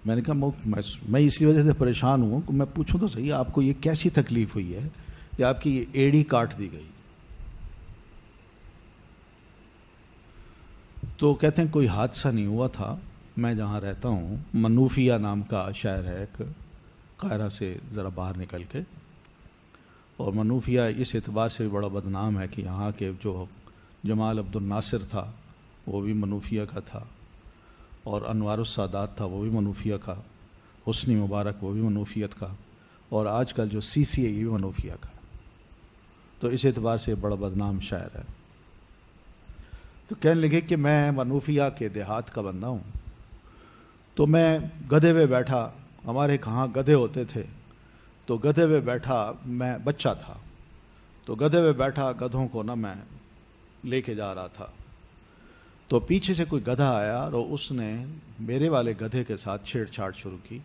میں نے کہا میں اسی وجہ سے پریشان ہوں کہ میں پوچھوں تو صحیح آپ کو یہ کیسی تکلیف ہوئی ہے کہ آپ کی یہ ایڑی کاٹ دی گئی؟ تو کہتے ہیں کوئی حادثہ نہیں ہوا تھا. میں جہاں رہتا ہوں, منوفیہ نام کا شہر ہے ایک, قاہرہ سے ذرا باہر نکل کے, اور منوفیہ اس اعتبار سے بھی بڑا بدنام ہے کہ یہاں کے جو جمال عبد الناصر تھا وہ بھی منوفیہ کا تھا, اور انوار السادات تھا وہ بھی منوفیہ کا, حسنی مبارک وہ بھی منوفیت کا, اور آج کل جو سی سی ہے یہ بھی منوفیہ کا. تو اس اعتبار سے بڑا بدنام شہر ہے. تو کہنے لگے کہ میں منوفیہ کے دیہات کا بندہ ہوں. تو میں گدھے پہ بیٹھا, ہمارے کہاں گدھے ہوتے تھے, تو گدھے پہ بیٹھا, میں بچہ تھا تو گدھے پہ بیٹھا, گدھوں کو نا میں لے کے جا رہا تھا. تو پیچھے سے کوئی گدھا آیا اور اس نے میرے والے گدھے کے ساتھ چھیڑ چھاڑ شروع کی,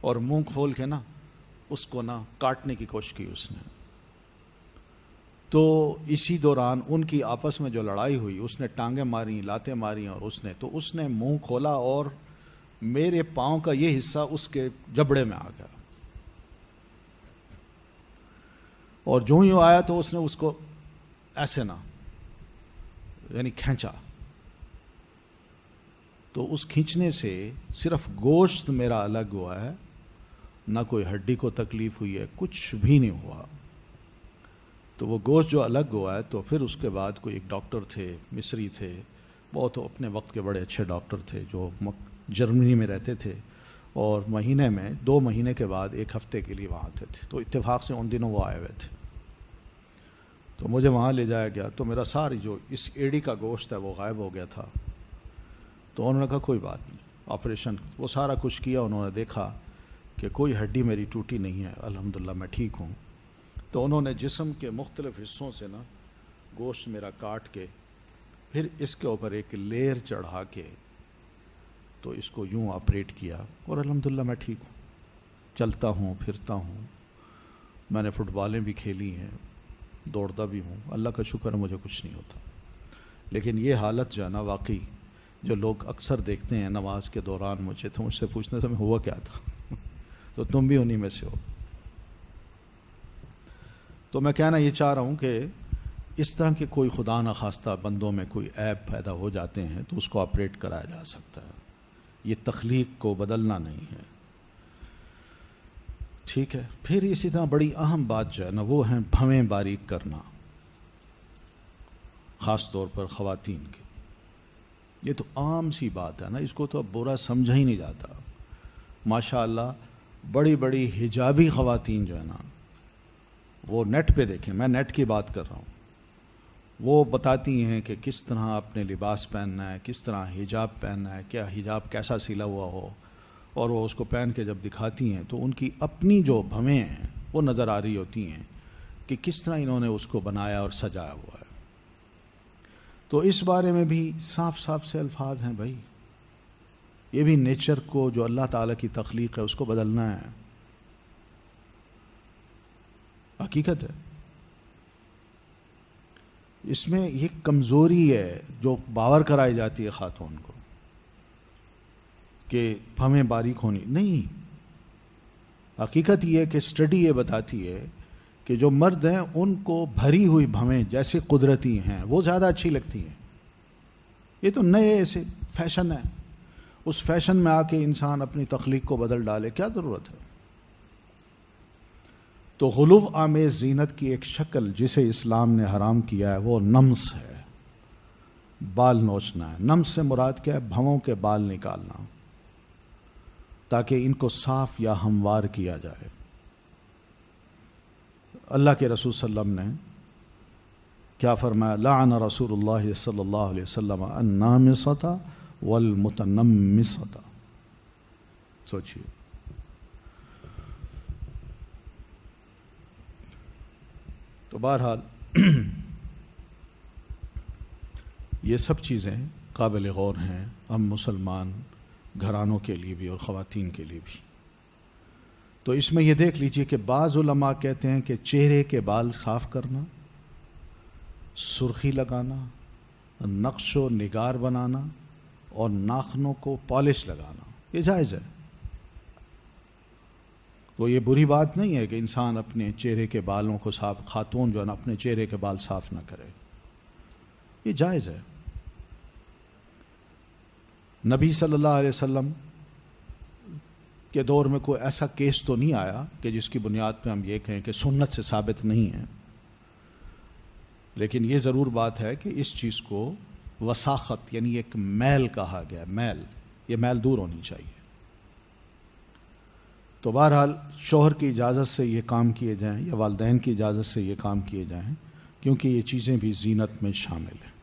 اور منہ کھول کے نا اس کو نا کاٹنے کی کوشش کی اس نے. تو اسی دوران ان کی آپس میں جو لڑائی ہوئی, اس نے ٹانگیں ماری, لاتیں ماری, اور اس نے منہ کھولا اور میرے پاؤں کا یہ حصہ اس کے جبڑے میں آ گیا, اور جو ہی آیا تو اس نے اس کو ایسے نا یعنی کھینچا. تو اس کھینچنے سے صرف گوشت میرا الگ ہوا ہے, نہ کوئی ہڈی کو تکلیف ہوئی ہے, کچھ بھی نہیں ہوا. تو وہ گوشت جو الگ ہوا ہے, تو پھر اس کے بعد کوئی ایک ڈاکٹر تھے, مصری تھے, بہت اپنے وقت کے بڑے اچھے ڈاکٹر تھے جو جرمنی میں رہتے تھے, اور مہینے میں 2 مہینے کے بعد 1 ہفتے کے لیے وہاں آتے تھے. تو اتفاق سے ان دنوں وہ آئے ہوئے تھے, تو مجھے وہاں لے جایا گیا. تو میرا ساری جو اس ایڑی کا گوشت ہے وہ غائب ہو گیا تھا. تو انہوں نے کہا کوئی بات نہیں, آپریشن وہ سارا کچھ کیا, انہوں نے دیکھا کہ کوئی ہڈی میری ٹوٹی نہیں ہے, الحمدللہ میں ٹھیک ہوں. تو انہوں نے جسم کے مختلف حصوں سے نا گوشت میرا کاٹ کے پھر اس کے اوپر ایک لیئر چڑھا کے تو اس کو یوں آپریٹ کیا, اور الحمدللہ میں ٹھیک ہوں, چلتا ہوں, پھرتا ہوں. میں نے فٹ بالیں بھی کھیلی ہیں, دوڑتا بھی ہوں, اللہ کا شکر ہے مجھے کچھ نہیں ہوتا. لیکن یہ حالت جو ہے نا واقعی جو لوگ اکثر دیکھتے ہیں نماز کے دوران, مجھ سے پوچھتے تمہیں ہوا کیا تھا تو تم بھی انہی میں سے ہو. تو میں کہنا یہ چاہ رہا ہوں کہ اس طرح کے کوئی خدا نخواستہ بندوں میں کوئی عیب پیدا ہو جاتے ہیں تو اس کو آپریٹ کرایا جا سکتا ہے. یہ تخلیق کو بدلنا نہیں ہے, ٹھیک ہے. پھر اسی طرح بڑی اہم بات جو ہے نا وہ ہے بھویں باریک کرنا, خاص طور پر خواتین کی. یہ تو عام سی بات ہے نا, اس کو تو اب برا سمجھا ہی نہیں جاتا. ماشاء اللہ بڑی بڑی حجابی خواتین جو ہے نا, وہ نیٹ پہ دیکھیں, میں نیٹ کی بات کر رہا ہوں, وہ بتاتی ہیں کہ کس طرح اپنے لباس پہننا ہے, کس طرح حجاب پہننا ہے, کیا حجاب کیسا سلا ہوا ہو, اور وہ اس کو پہن کے جب دکھاتی ہیں تو ان کی اپنی جو بھویں ہیں وہ نظر آ رہی ہوتی ہیں کہ کس طرح انہوں نے اس کو بنایا اور سجایا ہوا ہے. تو اس بارے میں بھی صاف صاف سے الفاظ ہیں بھائی, یہ بھی نیچر کو جو اللہ تعالیٰ کی تخلیق ہے اس کو بدلنا ہے, حقیقت ہے. اس میں یہ کمزوری ہے جو باور کرائی جاتی ہے خاتون کو کہ بھویں باریک ہونی نہیں. حقیقت یہ ہے کہ اسٹڈی یہ بتاتی ہے کہ جو مرد ہیں ان کو بھری ہوئی بھویں جیسے قدرتی ہیں وہ زیادہ اچھی لگتی ہیں. یہ تو نئے ایسے فیشن ہے, اس فیشن میں آ کے انسان اپنی تخلیق کو بدل ڈالے, کیا ضرورت ہے. تو غلو آمیز زینت کی ایک شکل جسے اسلام نے حرام کیا ہے وہ نمس ہے, بال نوچنا ہے. نمس سے مراد کیا ہے؟ بھووں کے بال نکالنا تاکہ ان کو صاف یا ہموار کیا جائے. اللہ کے رسول صلی اللہ علیہ وسلم نے کیا فرمایا؟ لعن رسول اللہ صلی اللہ علیہ وسلم النامصۃ والمتنمصۃ. سوچیے, تو بہرحال یہ سب چیزیں قابل غور ہیں ہم مسلمان گھرانوں کے لیے بھی اور خواتین کے لیے بھی۔ تو اس میں یہ دیکھ لیجئے کہ بعض علماء کہتے ہیں کہ چہرے کے بال صاف کرنا، سرخی لگانا، نقش و نگار بنانا اور ناخنوں کو پالش لگانا یہ جائز ہے۔ تو یہ بری بات نہیں ہے کہ انسان اپنے چہرے کے بالوں کو صاف، خاتون جو ہے نا اپنے چہرے کے بال صاف نہ کرے، یہ جائز ہے۔ نبی صلی اللہ علیہ وسلم کے دور میں کوئی ایسا کیس تو نہیں آیا کہ جس کی بنیاد پہ ہم یہ کہیں کہ سنت سے ثابت نہیں ہے، لیکن یہ ضرور بات ہے کہ اس چیز کو وساخت یعنی ایک میل کہا گیا، میل، یہ میل دور ہونی چاہیے۔ تو بہرحال شوہر کی اجازت سے یہ کام کیے جائیں یا والدین کی اجازت سے یہ کام کیے جائیں، کیونکہ یہ چیزیں بھی زینت میں شامل ہیں۔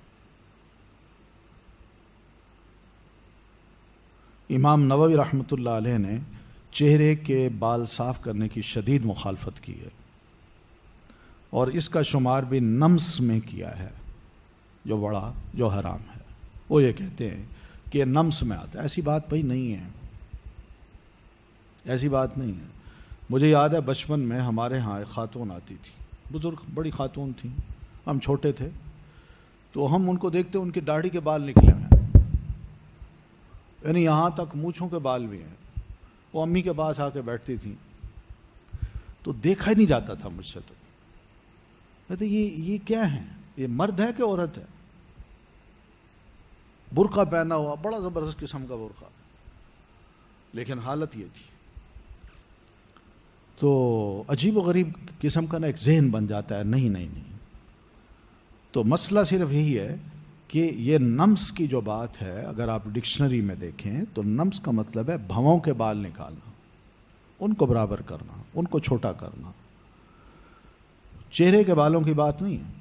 امام نووی رحمۃ اللہ علیہ نے چہرے کے بال صاف کرنے کی شدید مخالفت کی ہے اور اس کا شمار بھی نمس میں کیا ہے، جو حرام ہے۔ وہ یہ کہتے ہیں کہ یہ نمس میں آتا ہے، ایسی بات بھائی نہیں ہے، ایسی بات نہیں ہے۔ مجھے یاد ہے بچپن میں ہمارے ہاں ایک خاتون آتی تھی، بزرگ بڑی خاتون تھیں، ہم چھوٹے تھے تو ہم ان کو دیکھتے ان کی داڑھی کے بال نکلے ہیں، یعنی یہاں تک مونچھوں کے بال بھی ہیں۔ وہ امی کے پاس آ کے بیٹھتی تھیں تو دیکھا ہی نہیں جاتا تھا مجھ سے، تو کہتے یہ کیا ہے، یہ مرد ہے کہ عورت ہے؟ برقع پہنا ہوا، بڑا زبردست قسم کا برقع، لیکن حالت یہ تھی۔ تو عجیب و غریب قسم کا نا ایک ذہن بن جاتا ہے، نہیں۔ تو مسئلہ صرف یہی ہے کہ یہ نمس کی جو بات ہے اگر آپ ڈکشنری میں دیکھیں تو نمس کا مطلب ہے بھووں کے بال نکالنا، ان کو برابر کرنا، ان کو چھوٹا کرنا، چہرے کے بالوں کی بات نہیں ہے۔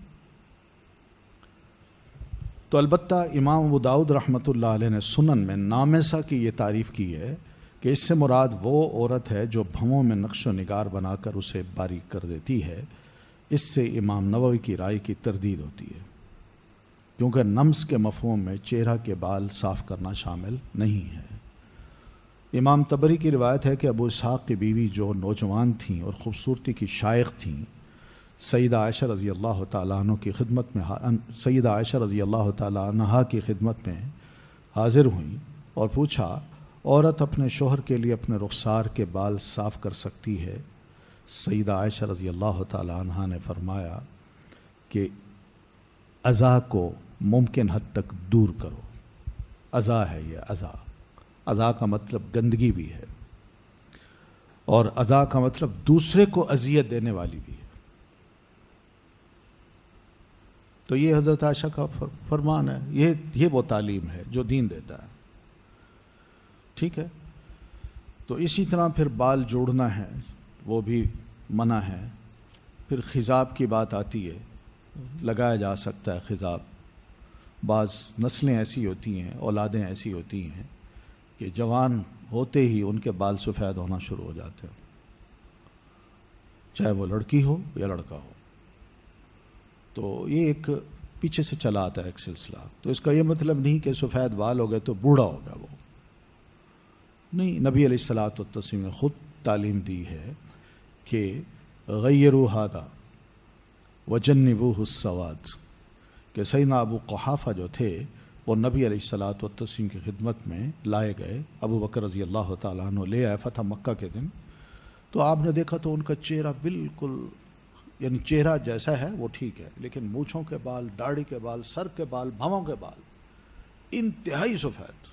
تو البتہ امام ابو داؤد رحمۃ اللہ علیہ نے سنن میں نامسہ کی یہ تعریف کی ہے کہ اس سے مراد وہ عورت ہے جو بھووں میں نقش و نگار بنا کر اسے باریک کر دیتی ہے۔ اس سے امام نووی کی رائے کی تردید ہوتی ہے، کیونکہ نمس کے مفہوم میں چہرہ کے بال صاف کرنا شامل نہیں ہے۔ امام طبری کی روایت ہے کہ ابو اسحاق کی بیوی جو نوجوان تھیں اور خوبصورتی کی شائق تھیں، سیدہ عائشہ رضی اللہ تعالیٰ عنہ کی خدمت میں سیدہ عائشہ رضی اللہ تعالیٰ عنہا کی خدمت میں حاضر ہوئیں اور پوچھا، عورت اپنے شوہر کے لیے اپنے رخسار کے بال صاف کر سکتی ہے؟ سیدہ عائشہ رضی اللہ تعالیٰ عنہا نے فرمایا کہ اذا کو ممکن حد تک دور کرو۔ اذا ہے یہ، اذا کا مطلب گندگی بھی ہے، اور اذا کا مطلب دوسرے کو اذیت دینے والی بھی ہے۔ تو یہ حضرت عائشہ کا فرمان ہے، یہ وہ تعلیم ہے جو دین دیتا ہے، ٹھیک ہے۔ تو اسی طرح پھر بال جوڑنا ہے وہ بھی منع ہے۔ پھر خضاب کی بات آتی ہے، لگایا جا سکتا ہے خضاب۔ بعض نسلیں ایسی ہوتی ہیں، اولادیں ایسی ہوتی ہیں کہ جوان ہوتے ہی ان کے بال سفید ہونا شروع ہو جاتے ہیں، چاہے وہ لڑکی ہو یا لڑکا ہو۔ تو یہ ایک پیچھے سے چلا آتا ہے ایک سلسلہ۔ تو اس کا یہ مطلب نہیں کہ سفید بال ہو گئے تو بوڑھا ہوگا وہ، نہیں۔ نبی علیہ الصلوۃ والتسلیم نے خود تعلیم دی ہے کہ غیروا ھذا وجنبوہ السواد، کہ سیدنا ابو قحافہ جو تھے وہ نبی علیہ الصلوۃ والتسلیم کی خدمت میں لائے گئے، ابو بکر رضی اللہ تعالیٰ عنہ لے آئے فتح مکہ کے دن۔ تو آپ نے دیکھا تو ان کا چہرہ بالکل، یعنی چہرہ جیسا ہے وہ ٹھیک ہے، لیکن مونچھوں کے بال، داڑھی کے بال، سر کے بال، بھووں کے بال انتہائی سفید۔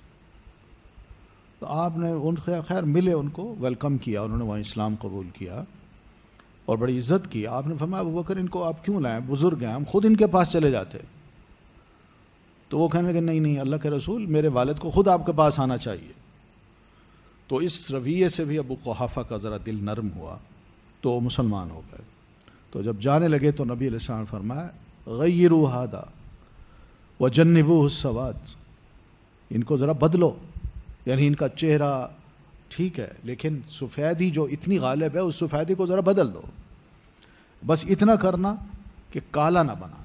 تو آپ نے ان خیر ملے، ان کو ویلکم کیا، انہوں نے وہاں اسلام قبول کیا اور بڑی عزت کی۔ آپ نے فرمایا ابو بکر ان کو آپ کیوں لائیں، بزرگ ہیں، ہم خود ان کے پاس چلے جاتے۔ تو وہ کہنے لگے نہیں اللہ کے رسول، میرے والد کو خود آپ کے پاس آنا چاہیے۔ تو اس رویے سے بھی ابو قحافہ کا ذرا دل نرم ہوا تو وہ مسلمان ہو گئے۔ تو جب جانے لگے تو نبی علیہ السلام نے فرمایا غیروا ھذا وجنبوہ السواد، ان کو ذرا بدلو، یعنی ان کا چہرہ ٹھیک ہے لیکن سفیدی جو اتنی غالب ہے اس سفیدی کو ذرا بدل دو، بس اتنا کرنا کہ کالا نہ بنانا،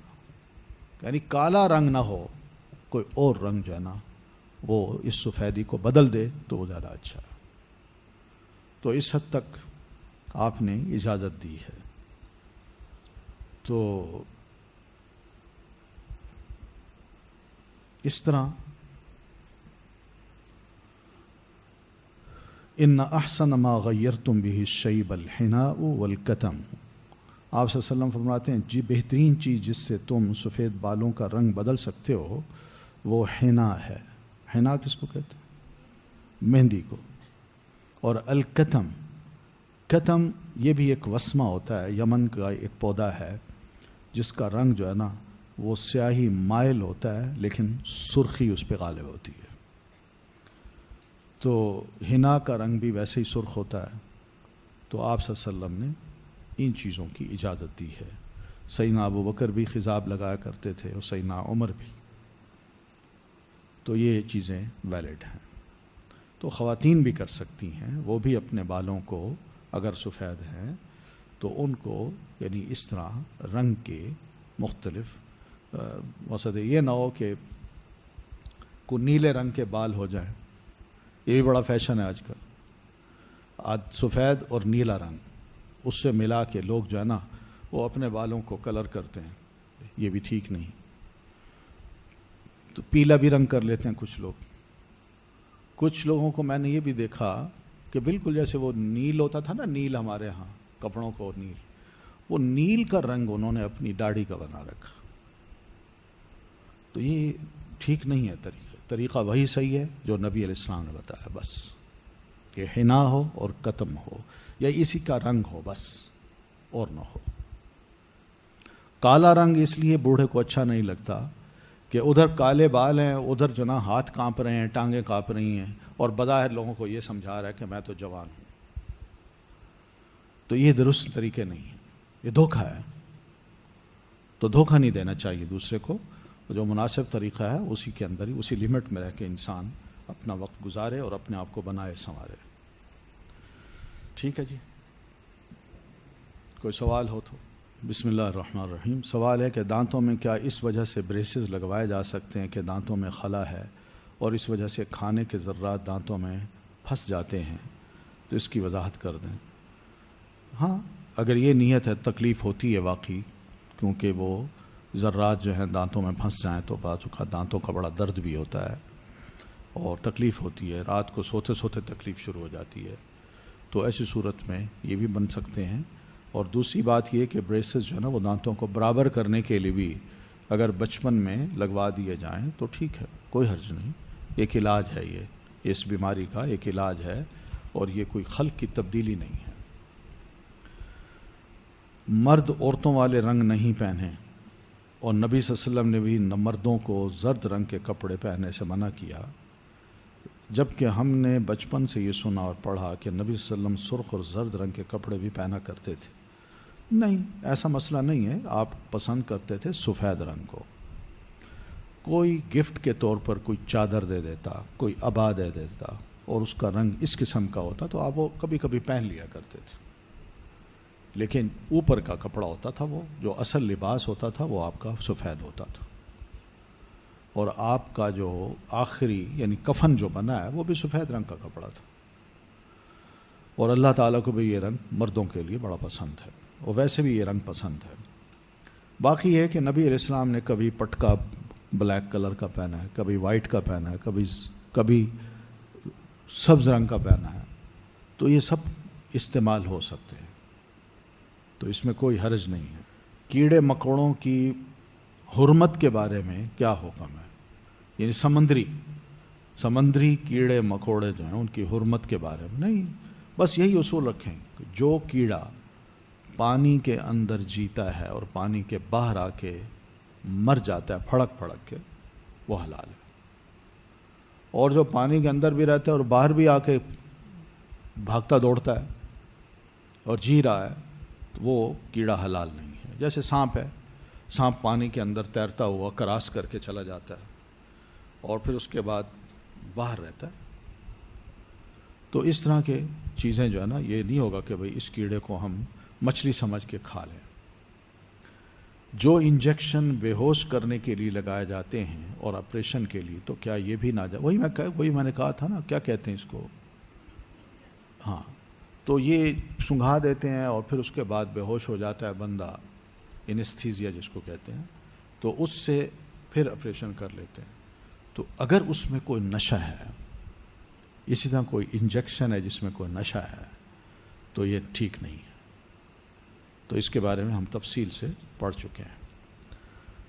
یعنی کالا رنگ نہ ہو، کوئی اور رنگ جو ہے نا وہ اس سفیدی کو بدل دے تو وہ زیادہ اچھا ہے۔ تو اس حد تک آپ نے اجازت دی ہے۔ تو اس طرح ان احسن ما غیرتم به الشیب الحناء والکتم، آپ صلی اللہ علیہ وسلم فرماتے ہیں جی بہترین چیز جس سے تم سفید بالوں کا رنگ بدل سکتے ہو وہ حنا ہے۔ حنا کس کو کہتے ہیں؟ مہندی کو۔ اور الکتم، کتم یہ بھی ایک وسمہ ہوتا ہے، یمن کا ایک پودا ہے جس کا رنگ جو ہے نا وہ سیاہی مائل ہوتا ہے لیکن سرخی اس پہ غالب ہوتی ہے۔ تو حنا کا رنگ بھی ویسے ہی سرخ ہوتا ہے۔ تو آپ صلی اللہ علیہ وسلم نے ان چیزوں کی اجازت دی ہے۔ سیدنا ابو بکر بھی خضاب لگایا کرتے تھے اور سیدنا عمر بھی۔ تو یہ چیزیں ویلڈ ہیں، تو خواتین بھی کر سکتی ہیں، وہ بھی اپنے بالوں کو اگر سفید ہیں تو ان کو یعنی اس طرح رنگ کے مختلف مقصد یہ نہ ہو کہ کوئی نیلے رنگ کے بال ہو جائیں، یہ بھی بڑا فیشن ہے آج کل، آج سفید اور نیلا رنگ اس سے ملا کے لوگ جو ہے نا وہ اپنے بالوں کو کلر کرتے ہیں، یہ بھی ٹھیک نہیں۔ تو پیلا بھی رنگ کر لیتے ہیں کچھ لوگ۔ کچھ لوگوں کو میں نے یہ بھی دیکھا کہ بالکل جیسے وہ نیل ہوتا تھا نا، نیل ہمارے ہاں کپڑوں کو نیل، وہ نیل کا رنگ انہوں نے اپنی داڑھی کا بنا رکھا۔ تو یہ ٹھیک نہیں ہے طریقہ وہی صحیح ہے جو نبی علیہ السلام نے بتایا، بس کہ حنا ہو اور کتم ہو یا اسی کا رنگ ہو بس، اور نہ ہو۔ کالا رنگ اس لیے بوڑھے کو اچھا نہیں لگتا کہ ادھر کالے بال ہیں، ادھر جو نا ہاتھ کانپ رہے ہیں، ٹانگیں کانپ رہی ہیں، اور بظاہر لوگوں کو یہ سمجھا رہا ہے کہ میں تو جوان ہوں۔ تو یہ درست طریقے نہیں ہیں، یہ دھوکہ ہے۔ تو دھوکہ نہیں دینا چاہیے دوسرے کو، جو مناسب طریقہ ہے اسی کے اندر ہی، اسی لمٹ میں رہ کے انسان اپنا وقت گزارے اور اپنے آپ کو بنائے سنوارے۔ ٹھیک ہے جی، کوئی سوال ہو تو؟ بسم اللہ الرحمن الرحیم۔ سوال ہے کہ دانتوں میں کیا اس وجہ سے بریسز لگوائے جا سکتے ہیں کہ دانتوں میں خلا ہے اور اس وجہ سے کھانے کے ذرات دانتوں میں پھنس جاتے ہیں؟ تو اس کی وضاحت کر دیں۔ ہاں، اگر یہ نیت ہے، تکلیف ہوتی ہے واقعی، کیونکہ وہ ذرات جو ہیں دانتوں میں پھنس جائیں تو بعض اوقات دانتوں کا بڑا درد بھی ہوتا ہے اور تکلیف ہوتی ہے، رات کو سوتے سوتے تکلیف شروع ہو جاتی ہے، تو ایسی صورت میں یہ بھی بن سکتے ہیں۔ اور دوسری بات یہ کہ بریسز جو ہے نا وہ دانتوں کو برابر کرنے کے لیے بھی اگر بچپن میں لگوا دیے جائیں تو ٹھیک ہے، کوئی حرج نہیں، ایک علاج ہے، یہ اس بیماری کا ایک علاج ہے اور یہ کوئی خلق کی تبدیلی نہیں ہے۔ مرد عورتوں والے رنگ نہیں پہنے، اور نبی صلی اللہ علیہ وسلم نے بھی مردوں کو زرد رنگ کے کپڑے پہننے سے منع کیا، جبکہ ہم نے بچپن سے یہ سنا اور پڑھا کہ نبی صلی اللہ علیہ وسلم سرخ اور زرد رنگ کے کپڑے بھی پہنا کرتے تھے۔ نہیں، ایسا مسئلہ نہیں ہے، آپ پسند کرتے تھے سفید رنگ کو۔ کوئی گفٹ کے طور پر کوئی چادر دے دیتا، کوئی عبا دے دیتا اور اس کا رنگ اس قسم کا ہوتا تو آپ وہ کبھی کبھی پہن لیا کرتے تھے، لیکن اوپر کا کپڑا ہوتا تھا، وہ جو اصل لباس ہوتا تھا وہ آپ کا سفید ہوتا تھا، اور آپ کا جو آخری یعنی کفن جو بنا ہے وہ بھی سفید رنگ کا کپڑا تھا، اور اللہ تعالیٰ کو بھی یہ رنگ مردوں کے لیے بڑا پسند ہے، اور ویسے بھی یہ رنگ پسند ہے۔ باقی یہ ہے کہ نبی علیہ السلام نے کبھی پٹکا بلیک کلر کا پہنا ہے، کبھی وائٹ کا پہنا ہے، کبھی سبز رنگ کا پہنا ہے، تو یہ سب استعمال ہو سکتے ہیں، تو اس میں کوئی حرج نہیں ہے۔ کیڑے مکوڑوں کی حرمت کے بارے میں کیا حکم ہے؟ یعنی سمندری کیڑے مکوڑے جو ہیں ان کی حرمت کے بارے میں نہیں، بس یہی اصول رکھیں کہ جو کیڑا پانی کے اندر جیتا ہے اور پانی کے باہر آ کے مر جاتا ہے پھڑک کے، وہ حلال ہے، اور جو پانی کے اندر بھی رہتا ہے اور باہر بھی آ کے بھاگتا دوڑتا ہے اور جی رہا ہے تو وہ کیڑا حلال نہیں ہے۔ جیسے سانپ ہے، سانپ پانی کے اندر تیرتا ہوا کراس کر کے چلا جاتا ہے اور پھر اس کے بعد باہر رہتا ہے، تو اس طرح کے چیزیں جو ہے نا، یہ نہیں ہوگا کہ بھئی اس کیڑے کو ہم مچھلی سمجھ کے کھا لیں۔ جو انجیکشن بے ہوش کرنے کے لیے لگائے جاتے ہیں اور آپریشن کے لیے، تو کیا یہ بھی وہی میں نے کہا تھا نا، کیا کہتے ہیں اس کو، ہاں، تو یہ سنگھا دیتے ہیں اور پھر اس کے بعد بے ہوش ہو جاتا ہے بندہ، انیستھیزیا جس کو کہتے ہیں، تو اس سے پھر آپریشن کر لیتے ہیں۔ تو اگر اس میں کوئی نشہ ہے، اسی طرح کوئی انجیکشن ہے جس میں کوئی نشہ ہے، تو یہ ٹھیک نہیں ہے۔ تو اس کے بارے میں ہم تفصیل سے پڑھ چکے ہیں۔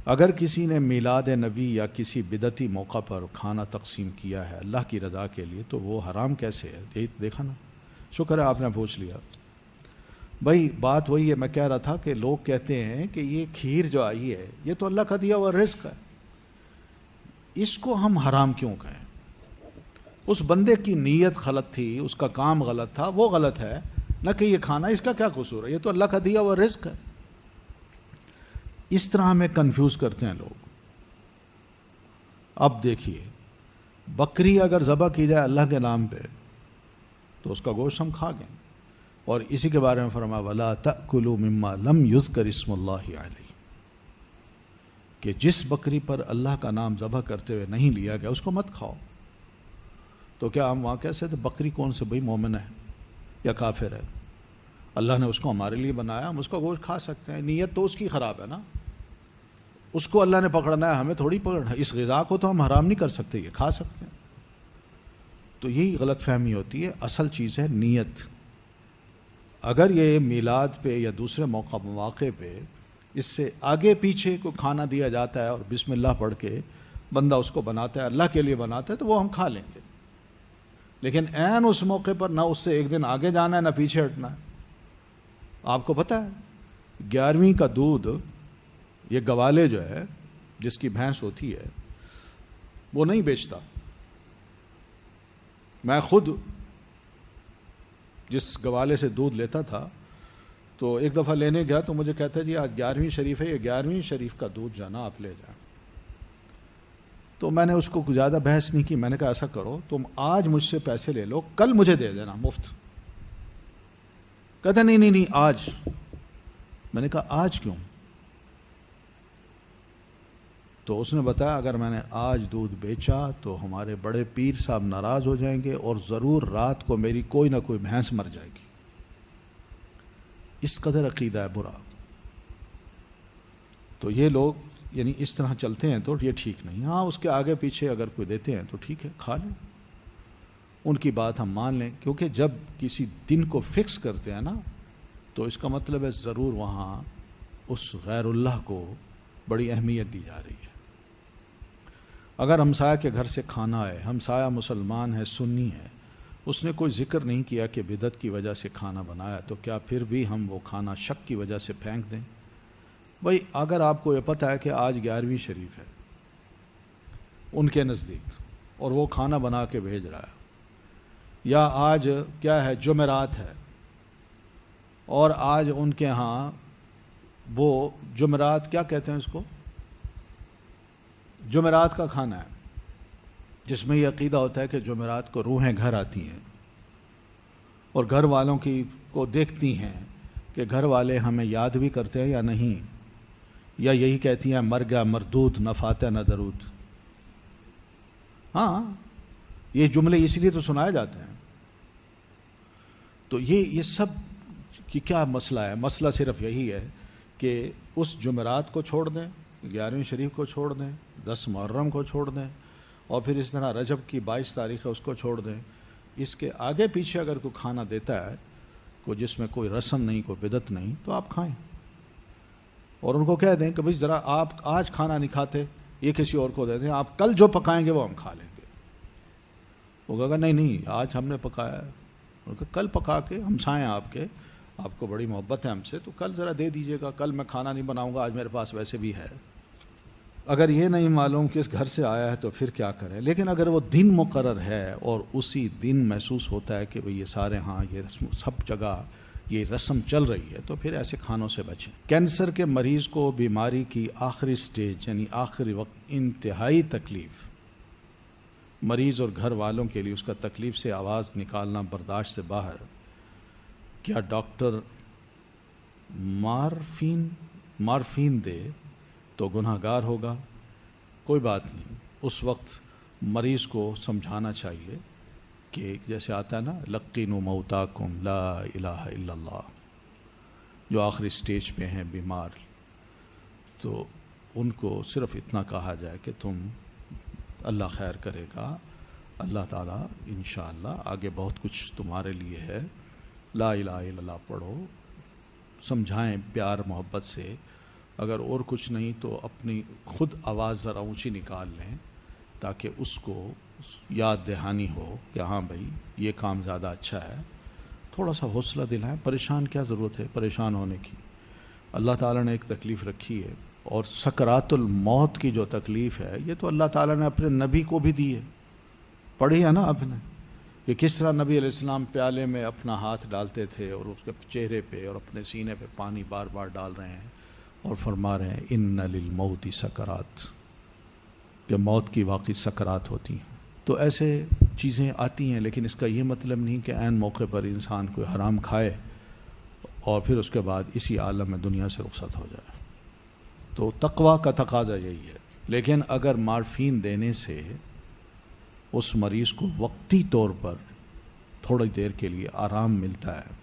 اگر کسی نے میلاد نبی یا کسی بدعتی موقع پر کھانا تقسیم کیا ہے اللہ کی رضا کے لیے، تو وہ حرام کیسے ہے؟ یہی دیکھا نا، شکر ہے آپ نے پوچھ لیا۔ بھائی بات وہی ہے، میں کہہ رہا تھا کہ لوگ کہتے ہیں کہ یہ کھیر جو آئی ہے یہ تو اللہ کا دیا ہوا رزق ہے، اس کو ہم حرام کیوں کہیں؟ اس بندے کی نیت غلط تھی، اس کا کام غلط تھا، وہ غلط ہے، نہ کہ یہ کھانا اس کا کیا قصور ہے، یہ تو اللہ کا دیا ہوا رزق ہے۔ اس طرح ہمیں کنفیوز کرتے ہیں لوگ۔ اب دیکھیے، بکری اگر ذبح کی جائے اللہ کے نام پہ تو اس کا گوشت ہم کھا گئے، اور اسی کے بارے میں فرمایا وَلَا تَأْكُلُوا مِمَّا لَمْ يُذْكَرِ اسْمُ اللَّهِ عَلَيْهِ، کہ جس بکری پر اللہ کا نام ذبح کرتے ہوئے نہیں لیا گیا اس کو مت کھاؤ۔ تو کیا ہم وہاں کیسے تھے بکری کون سے بھئی مومن ہے یا کافر ہے؟ اللہ نے اس کو ہمارے لیے بنایا، ہم اس کا گوشت کھا سکتے ہیں، نیت تو اس کی خراب ہے نا، اس کو اللہ نے پکڑنا ہے، ہمیں تھوڑی پکڑنا ہے۔ اس غذا کو تو ہم حرام نہیں کر سکتے، یہ کھا سکتے ہیں۔ تو یہی غلط فہمی ہوتی ہے، اصل چیز ہے نیت۔ اگر یہ میلاد پہ یا دوسرے مواقع پہ اس سے آگے پیچھے کو کھانا دیا جاتا ہے اور بسم اللہ پڑھ کے بندہ اس کو بناتا ہے، اللہ کے لیے بناتا ہے، تو وہ ہم کھا لیں گے، لیکن عین اس موقع پر نہ اس سے ایک دن آگے جانا ہے نہ پیچھے ہٹنا ہے۔ آپ کو پتہ ہے 11ویں کا دودھ، یہ گوالے جو ہے جس کی بھینس ہوتی ہے وہ نہیں بیچتا۔ میں خود جس گوالے سے دودھ لیتا تھا تو ایک دفعہ لینے گیا تو مجھے کہتا ہے جی آج 11ویں شریف ہے، یہ 11ویں شریف کا دودھ جانا آپ لے جائیں۔ تو میں نے اس کو زیادہ بحث نہیں کی، میں نے کہا ایسا کرو تم آج مجھ سے پیسے لے لو، کل مجھے دے دینا مفت۔ کہتا نہیں آج۔ میں نے کہا آج کیوں؟ تو اس نے بتایا اگر میں نے آج دودھ بیچا تو ہمارے بڑے پیر صاحب ناراض ہو جائیں گے اور ضرور رات کو میری کوئی نہ کوئی بھینس مر جائے گی۔ اس قدر عقیدہ ہے برا۔ تو یہ لوگ یعنی اس طرح چلتے ہیں تو یہ ٹھیک نہیں۔ ہاں اس کے آگے پیچھے اگر کوئی دیتے ہیں تو ٹھیک ہے، کھا لیں، ان کی بات ہم مان لیں، کیونکہ جب کسی دن کو فکس کرتے ہیں نا تو اس کا مطلب ہے ضرور وہاں اس غیر اللہ کو بڑی اہمیت دی جا رہی ہے۔ اگر ہمسایہ کے گھر سے کھانا آئے، ہمسایہ مسلمان ہے، سنی ہے، اس نے کوئی ذکر نہیں کیا کہ بدعت کی وجہ سے کھانا بنایا، تو کیا پھر بھی ہم وہ کھانا شک کی وجہ سے پھینک دیں؟ بھائی اگر آپ کو یہ پتہ ہے کہ آج 11ویں شریف ہے ان کے نزدیک اور وہ کھانا بنا کے بھیج رہا ہے، یا آج کیا ہے جمعرات ہے اور آج ان کے ہاں وہ جمعرات کیا کہتے ہیں اس کو، جمعرات کا کھانا ہے جس میں یہ عقیدہ ہوتا ہے کہ جمعرات کو روحیں گھر آتی ہیں اور گھر والوں کی کو دیکھتی ہیں کہ گھر والے ہمیں یاد بھی کرتے ہیں یا نہیں، یا یہی کہتی ہیں مر گیا مردود نہ فاتح نہ درود۔ ہاں یہ جملے اس لیے تو سنائے جاتے ہیں۔ تو یہ سب کی کیا مسئلہ ہے؟ مسئلہ صرف یہی ہے کہ اس جمعرات کو چھوڑ دیں، 11ویں شریف کو چھوڑ دیں، 10 محرم کو چھوڑ دیں، اور پھر اس طرح رجب کی 22 تاریخ ہے اس کو چھوڑ دیں۔ اس کے آگے پیچھے اگر کوئی کھانا دیتا ہے کوئی جس میں کوئی رسم نہیں، کوئی بدعت نہیں، تو آپ کھائیں، اور ان کو کہہ دیں کہ بھئی ذرا آپ آج کھانا نہیں کھاتے، یہ کسی اور کو دے دیں، آپ کل جو پکائیں گے وہ ہم کھا لیں گے۔ وہ کہا نہیں آج ہم نے پکایا ہے، ان کو کل پکا کے، ہمسائے ہیں آپ کو بڑی محبت ہے ہم سے، تو کل ذرا دے دیجئے گا، کل میں کھانا نہیں بناؤں گا، آج میرے پاس ویسے بھی ہے۔ اگر یہ نہیں معلوم کہ اس گھر سے آیا ہے تو پھر کیا کریں؟ لیکن اگر وہ دن مقرر ہے اور اسی دن محسوس ہوتا ہے کہ یہ سارے ہاں یہ رسم سب جگہ یہ رسم چل رہی ہے، تو پھر ایسے کھانوں سے بچیں۔ کینسر کے مریض کو بیماری کی آخری سٹیج یعنی آخری وقت انتہائی تکلیف، مریض اور گھر والوں کے لیے اس کا تکلیف سے آواز نکالنا برداشت سے باہر، کیا ڈاکٹر مارفین مارفین دے تو گناہ گار ہوگا، کوئی بات نہیں، اس وقت مریض کو سمجھانا چاہیے کہ جیسے آتا ہے نا لقینوا موتاکم لا الہ الا اللہ، جو آخری سٹیج پہ ہیں بیمار، تو ان کو صرف اتنا کہا جائے کہ تم اللہ خیر کرے گا، اللہ تعالیٰ انشاءاللہ آگے بہت کچھ تمہارے لیے ہے، لا الہ الا اللہ پڑھو، سمجھائیں پیار محبت سے، اگر اور کچھ نہیں تو اپنی خود آواز ذرا اونچی نکال لیں تاکہ اس کو یاد دہانی ہو کہ ہاں بھائی یہ کام زیادہ اچھا ہے، تھوڑا سا حوصلہ دلائیں، پریشان کیا ضرورت ہے پریشان ہونے کی، اللہ تعالیٰ نے ایک تکلیف رکھی ہے، اور سکرات الموت کی جو تکلیف ہے یہ تو اللہ تعالیٰ نے اپنے نبی کو بھی دی ہے، پڑھی ہے نا آپ نے کہ کس طرح نبی علیہ السلام پیالے میں اپنا ہاتھ ڈالتے تھے اور اس کے چہرے پہ اور اپنے سینے پہ پانی بار بار ڈال رہے ہیں اور فرما رہے ہیں ان للموت سکرات، کہ موت کی واقعی سکرات ہوتی ہیں۔ تو ایسے چیزیں آتی ہیں، لیکن اس کا یہ مطلب نہیں کہ عین موقع پر انسان کوئی حرام کھائے اور پھر اس کے بعد اسی عالم میں دنیا سے رخصت ہو جائے۔ تو تقویٰ کا تقاضا یہی ہے، لیکن اگر مارفین دینے سے اس مریض کو وقتی طور پر تھوڑی دیر کے لیے آرام ملتا ہے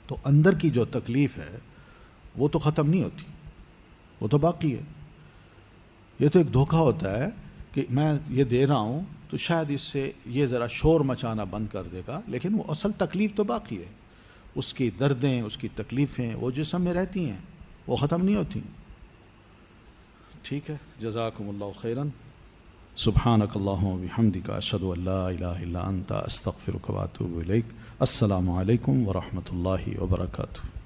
تو اندر کی جو تکلیف ہے وہ تو ختم نہیں ہوتی، وہ تو باقی ہے۔ یہ تو ایک دھوکہ ہوتا ہے کہ میں یہ دے رہا ہوں تو شاید اس سے یہ ذرا شور مچانا بند کر دے گا، لیکن وہ اصل تکلیف تو باقی ہے، اس کی دردیں، اس کی تکلیفیں وہ جسم میں رہتی ہیں، وہ ختم نہیں ہوتی۔ ٹھیک ہے، جزاکم اللہ خیراً، سبحانک اللہم و بحمدک، اشہد ان لا الہ الا انت، استغفرک و اتوب الیک۔ السلام علیکم ورحمۃ اللہ وبرکاتہ۔